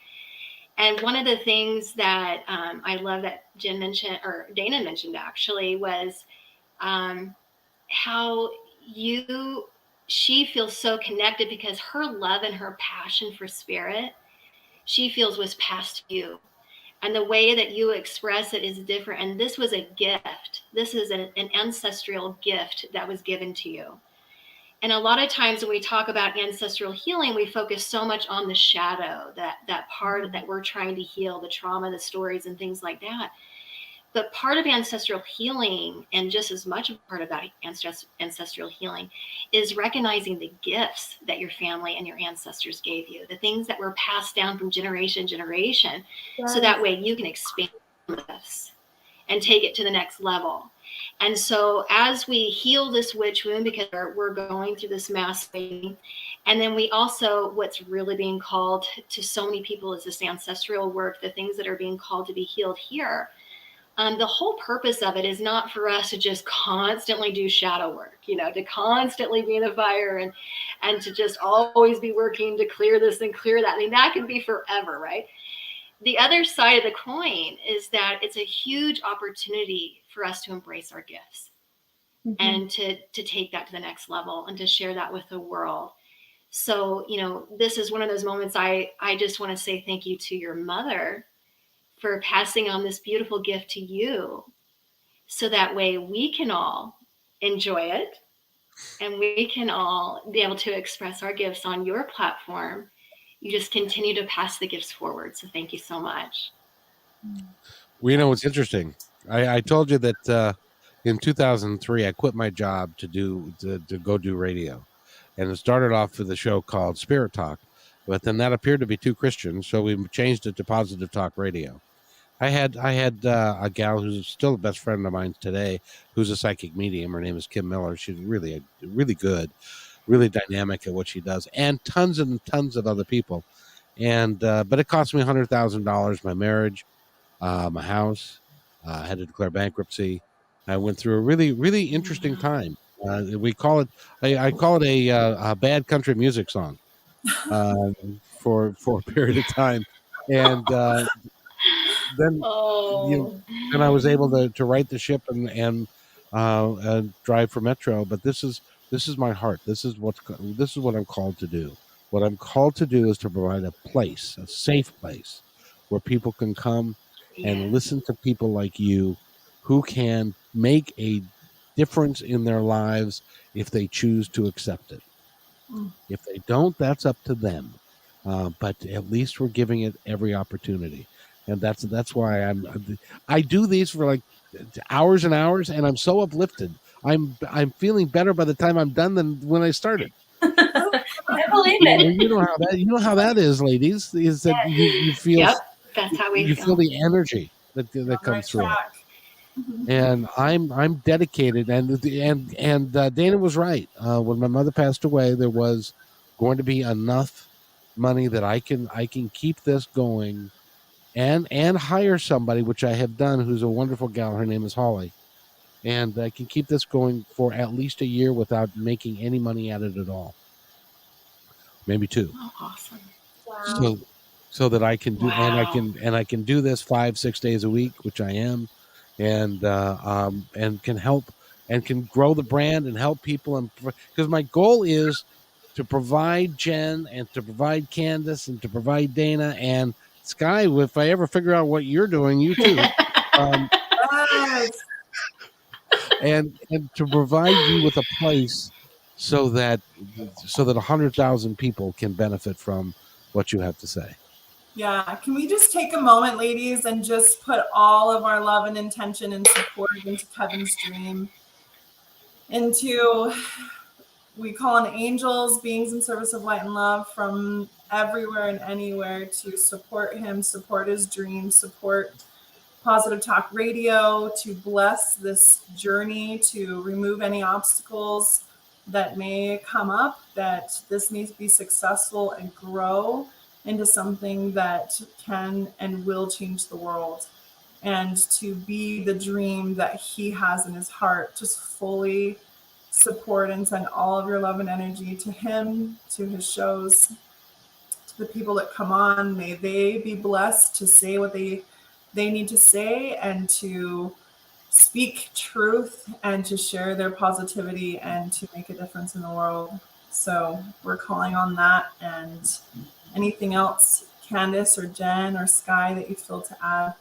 And one of the things that I love that Jen mentioned, or Dana mentioned actually, was how she feels so connected because her love and her passion for spirit, she feels was passed to you. And the way that you express it is different. And this was a gift. This is an ancestral gift that was given to you. And a lot of times when we talk about ancestral healing, we focus so much on the shadow, that part that we're trying to heal, the trauma, the stories, and things like that. But part of ancestral healing, and just as much a part about ancestral healing, is recognizing the gifts that your family and your ancestors gave you, the things that were passed down from generation to generation, so that way you can expand this and take it to the next level. And so as we heal this witch wound, because we're going through this mass thing, and then we also, what's really being called to so many people is this ancestral work, the things that are being called to be healed here. The whole purpose of it is not for us to just constantly do shadow work, to constantly be in the fire and to just always be working to clear this and clear that. I mean, that could be forever, right? The other side of the coin is that it's a huge opportunity for us to embrace our gifts and to take that to the next level and to share that with the world. So, this is one of those moments I just want to say thank you to your mother for passing on this beautiful gift to you, so that way we can all enjoy it and we can all be able to express our gifts on your platform. You just continue to pass the gifts forward. So thank you so much. Well, it's interesting. I told you that in 2003 I quit my job to go do radio, and it started off with a show called Spirit Talk, but then that appeared to be too Christian, so we changed it to Positive Talk Radio. I had a gal who's still a best friend of mine today, who's a psychic medium. Her name is Kim Miller. She's really good, really dynamic at what she does, and tons and tons of other people. And but it cost me $100,000, my marriage, my house. I had to declare bankruptcy. I went through a really interesting time. We call it I call it a bad country music song for a period of time, and then then I was able to right the ship and drive for Metro. But this is my heart. This is what I'm called to do. What I'm called to do is to provide a place, a safe place, where people can come and listen to people like you, who can make a difference in their lives if they choose to accept it. If they don't, that's up to them. But at least we're giving it every opportunity. And that's why I do these for like hours and hours, and I'm so uplifted. I'm feeling better by the time I'm done than when I started. I believe it. You know how that is, ladies. Is that you feel? Yep, that's how we feel the energy that comes through it. And I'm dedicated, and Dana was right. When my mother passed away, there was going to be enough money that I can keep this going, and hire somebody, which I have done, who's a wonderful gal. Her name is Holly, and I can keep this going for at least a year without making any money at it at all. Maybe 2. Oh, awesome! Wow. So that I can do, and I can do this 5-6 days a week, which I am, and can help and can grow the brand and help people, and because my goal is to provide Jenn and to provide Candace and to provide Dana and Sky. If I ever figure out what you're doing, you too, and to provide you with a place so that 100,000 people can benefit from what you have to say. Yeah, can we just take a moment, ladies, and just put all of our love and intention and support into Kevin's dream, into, we call on angels, beings in service of light and love from everywhere and anywhere to support him, support his dream, support Positive Talk Radio, to bless this journey, to remove any obstacles that may come up, that this needs to be successful and grow into something that can and will change the world, and to be the dream that he has in his heart. Just fully support and send all of your love and energy to him, to his shows, to the people that come on. May they be blessed to say what they need to say, and to speak truth, and to share their positivity, and to make a difference in the world. So we're calling on that. And anything else, Candace or Jenn or Sky, that you feel to add?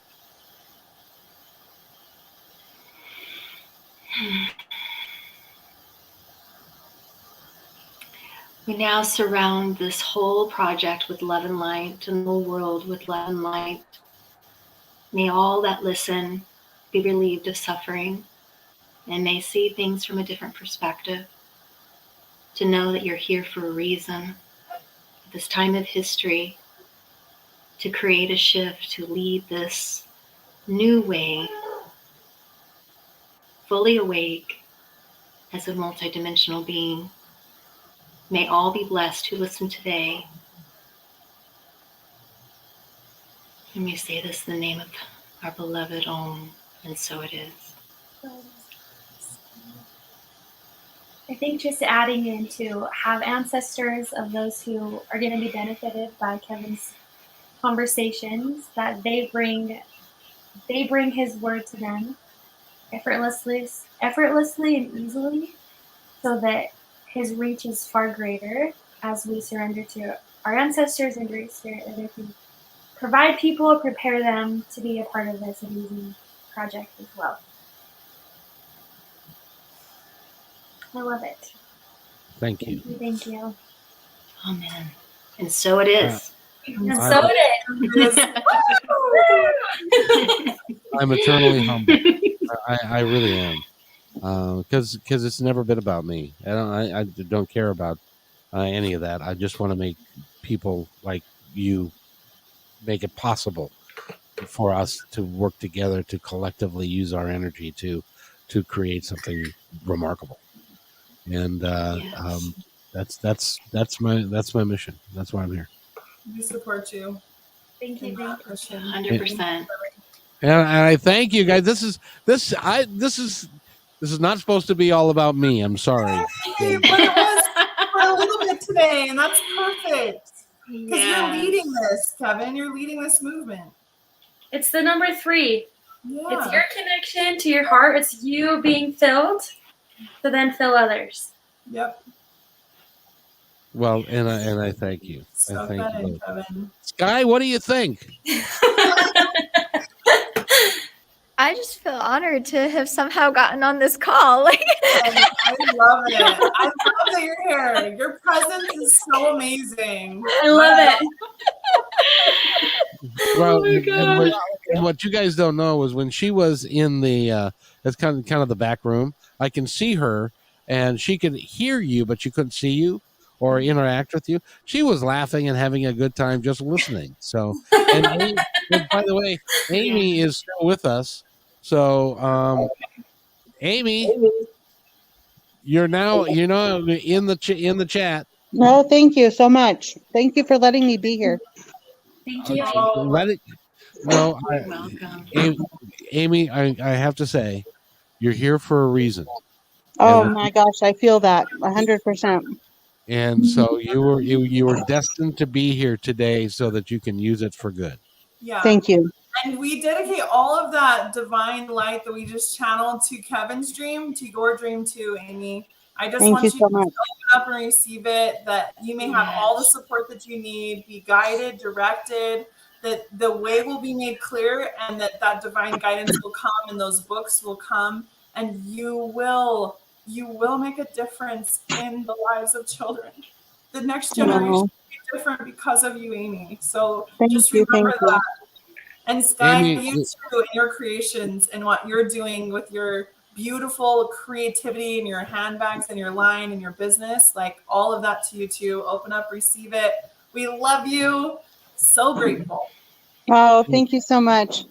We now surround this whole project with love and light, and the whole world with love and light. May all that listen be relieved of suffering, and may see things from a different perspective. To know that you're here for a reason, at this time of history, to create a shift, to lead this new way fully awake as a multidimensional being. May all be blessed who listen today. Let me say this in the name of our beloved Om, and so it is. I think just adding in to have ancestors of those who are going to be benefited by Kevin's conversations, that they bring his word to them effortlessly and easily, so that his reach is far greater as we surrender to our ancestors and Great Spirit, that they can provide people, prepare them to be a part of this amazing project as well. I love it. Thank you. Thank you. Amen. And so it is. And so it is. I'm eternally humble. I really am, because it's never been about me. I don't care about any of that. I just want to make people like you make it possible for us to work together to collectively use our energy to create something remarkable. And Yes. that's my mission. That's why I'm here. We support you. Thank you. in that mission. 100%. And I thank you guys. This is not supposed to be all about me. I'm sorry. Hey, but it was for a little bit today, and that's perfect. Because you're leading this, Kevin. You're leading this movement. It's the number 3. Yeah. It's your connection to your heart. It's you being filled to then fill others. Yep. Well, and I thank you. So I thank good, you. Kevin. Sky, what do you think? I just feel honored to have somehow gotten on this call. I love it. I love that you're here. Your presence is so amazing. I love it. Well, and what you guys don't know is when she was in the that's kind of the back room, I can see her and she could hear you, but she couldn't see you or interact with you. She was laughing and having a good time just listening. So, and by the way, Amy is still with us. So, Amy, you're now in the chat. No, thank you so much. Thank you for letting me be here. Thank you. No, You're welcome. Amy, I have to say, you're here for a reason. Oh my gosh, I feel that 100%. And so you were destined to be here today so that you can use it for good. Yeah. Thank you. And we dedicate all of that divine light that we just channeled to Kevin's dream, to your dream too, Amy. I just want you to open up and receive it, that you may have all the support that you need, be guided, directed, that the way will be made clear, and that divine guidance will come and those books will come, and you will make a difference in the lives of children. The next generation will be different because of you, Amy. So just remember that. And Sky, you too, in your creations and what you're doing with your beautiful creativity and your handbags and your line and your business, like all of that to you too. Open up, receive it. We love you. So grateful. Oh, thank you so much.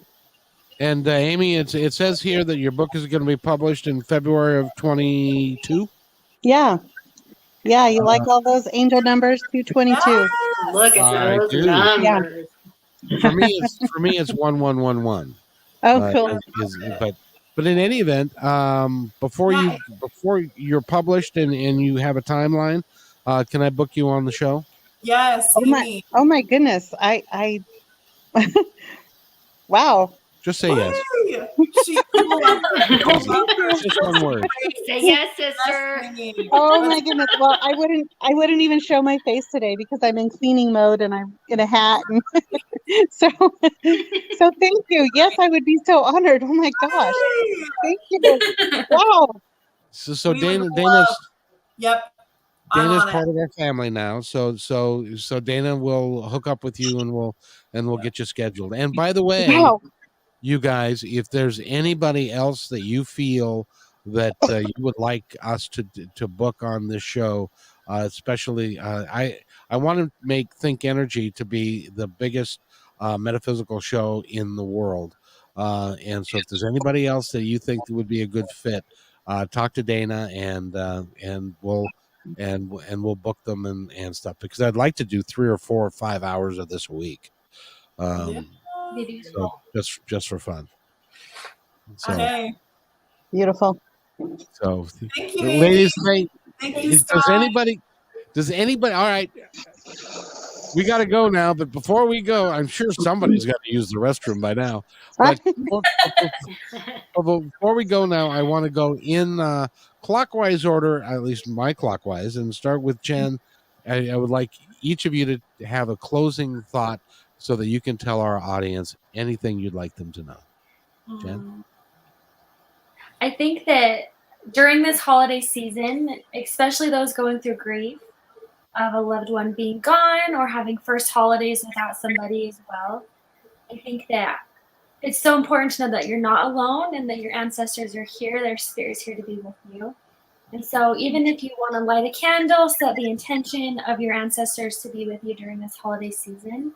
And Amy, it says here that your book is going to be published in February of 2022. Yeah. Yeah, you like all those angel numbers, 222. Yes. Look at those numbers. For me, it's 1111. Oh, cool. But in any event, before you're published and you have a timeline, can I book you on the show? Yes. Oh my goodness. I wow. Just say yes. Just one word. Say yes, sister. Oh my goodness. Well, I wouldn't even show my face today because I'm in cleaning mode and I'm in a hat. And so thank you. Yes, I would be so honored. Oh my gosh. Thank you. Wow. So Dana's part of our family now. So Dana will hook up with you and we'll get you scheduled. And by the way, you guys, if there's anybody else that you feel that you would like us to book on this show, especially I want to make Think Energy to be the biggest metaphysical show in the world. And so if there's anybody else that you think would be a good fit, talk to Dana, and we'll book them and stuff, because I'd like to do 3 or 4 or 5 hours of this a week. So just for fun. So Okay. Beautiful. so Thank you, ladies, Thank you, Scott. does anybody all right, we got to go now, but before we go, I'm sure somebody's got to use the restroom by now. But before we go now, I want to go in clockwise order, at least my clockwise, and start with Jenn. I would like each of you to have a closing thought so that you can tell our audience anything you'd like them to know. Jenn? I think that during this holiday season, especially those going through grief of a loved one being gone or having first holidays without somebody as well, I think that it's so important to know that you're not alone and that your ancestors are here, their spirit's here to be with you. And so even if you want to light a candle, set the intention of your ancestors to be with you during this holiday season.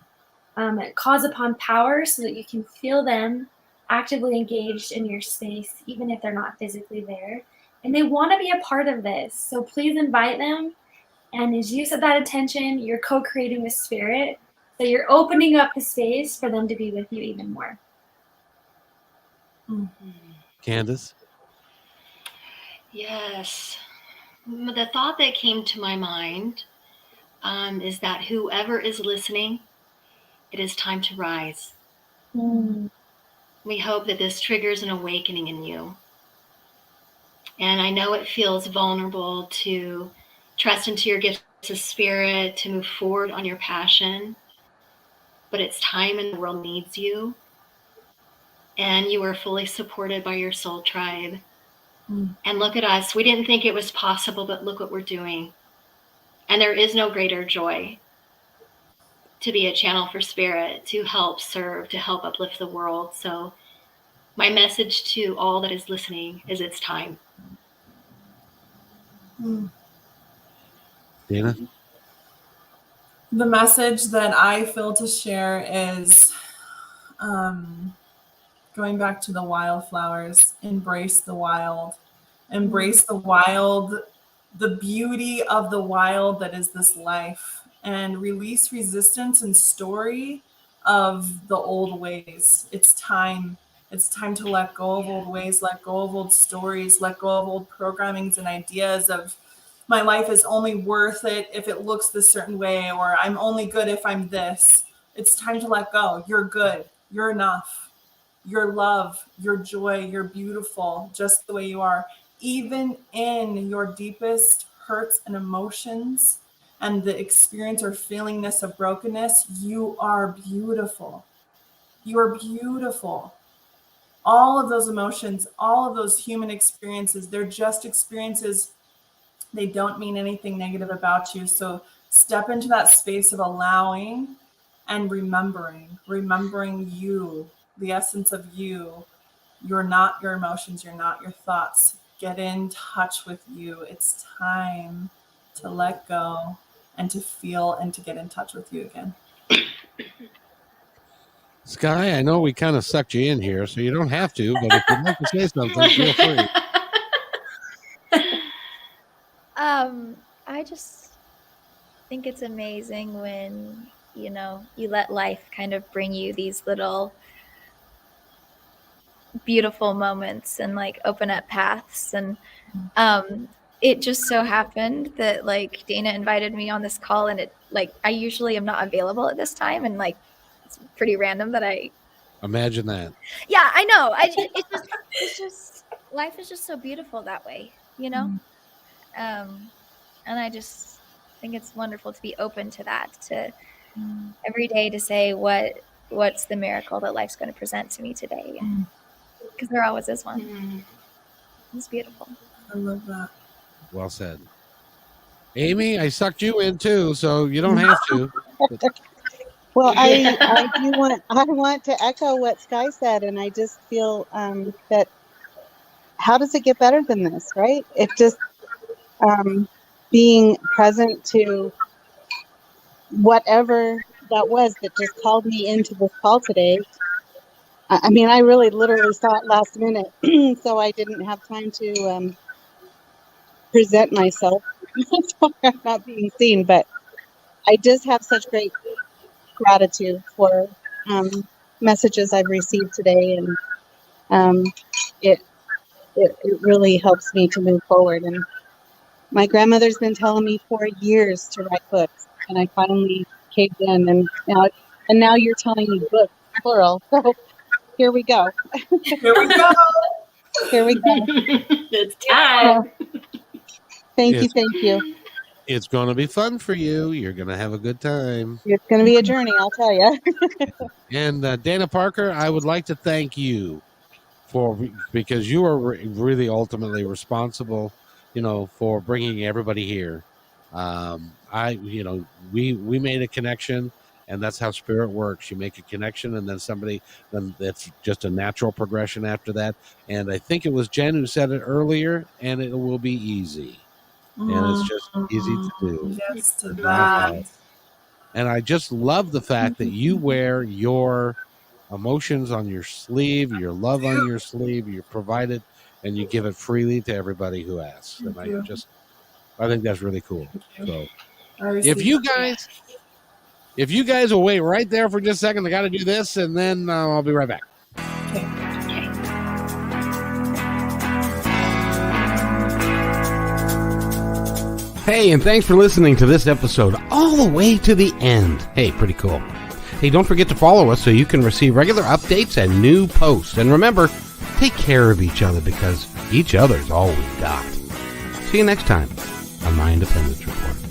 Cause upon power so that you can feel them actively engaged in your space, even if they're not physically there. And they want to be a part of this. So please invite them. And as you set that intention, you're co-creating with spirit. So you're opening up the space for them to be with you even more. Candace? Yes. The thought that came to my mind is that whoever is listening, it is time to rise. We hope that this triggers an awakening in you. And I know it feels vulnerable to trust into your gifts of spirit, to move forward on your passion, but it's time and the world needs you. And you are fully supported by your soul tribe. And look at us. We didn't think it was possible, but look what we're doing. And there is no greater joy to be a channel for spirit, to help serve, to help uplift the world. So my message to all that is listening is it's time. Dana? The message that I feel to share is going back to the wildflowers. Embrace the wild. Embrace the wild, the beauty of the wild that is this life, and release resistance and story of the old ways. It's time. It's time to let go of old ways, let go of old stories, let go of old programmings and ideas of my life is only worth it if it looks this certain way, or I'm only good if I'm this. It's time to let go. You're good. You're enough. You're love. You're joy. You're beautiful just the way you are. Even in your deepest hurts and emotions and the experience or feelingness of brokenness, you are beautiful. You are beautiful. All of those emotions, all of those human experiences, they're just experiences. They don't mean anything negative about you. So step into that space of allowing and remembering you, the essence of you. You're not your emotions. You're not your thoughts. Get in touch with you. It's time to let go and to feel and to get in touch with you again. Sky, I know we kind of sucked you in here, so you don't have to, but if you'd like to say something, feel free. I just think it's amazing when, you let life kind of bring you these little beautiful moments and like open up paths. And it just so happened that like Dana invited me on this call, and it like I usually am not available at this time, and like it's pretty random that I imagine that. Yeah, I know. It's just life is just so beautiful that way, and I just think it's wonderful to be open to that, to every day to say what's the miracle that life's going to present to me today, because there always is one. It's beautiful. I love that. Well said. Amy, I sucked you in too, so you don't have to. Well, I want to echo what Sky said, and I just feel that how does it get better than this, right? It just being present to whatever that was that just called me into this call today. I mean, I really literally saw it last minute, so I didn't have time to present myself. So I'm not being seen, but I just have such great gratitude for messages I've received today, and it, it really helps me to move forward. And my grandmother's been telling me for years to write books, and I finally caved in, and now you're telling me books, plural. So here we go. Here we go. Here we go. It's time. Thank you. It's going to be fun for you. You're going to have a good time. It's going to be a journey, I'll tell you. And Dana Parker, I would like to thank you because you are really ultimately responsible, for bringing everybody here. We made a connection, and that's how spirit works. You make a connection, and then that's just a natural progression after that. And I think it was Jenn who said it earlier, and it will be easy. And it's just easy to do. Yes, to that. And I just love the fact that you wear your emotions on your sleeve, your love on your sleeve, you provide it, and you give it freely to everybody who asks. And I think that's really cool. So if you guys will wait right there for just a second, I got to do this, and then I'll be right back. Hey, and thanks for listening to this episode all the way to the end. Hey, pretty cool. Hey, don't forget to follow us so you can receive regular updates and new posts. And remember, take care of each other because each other's all we've got. See you next time on My Independence Report.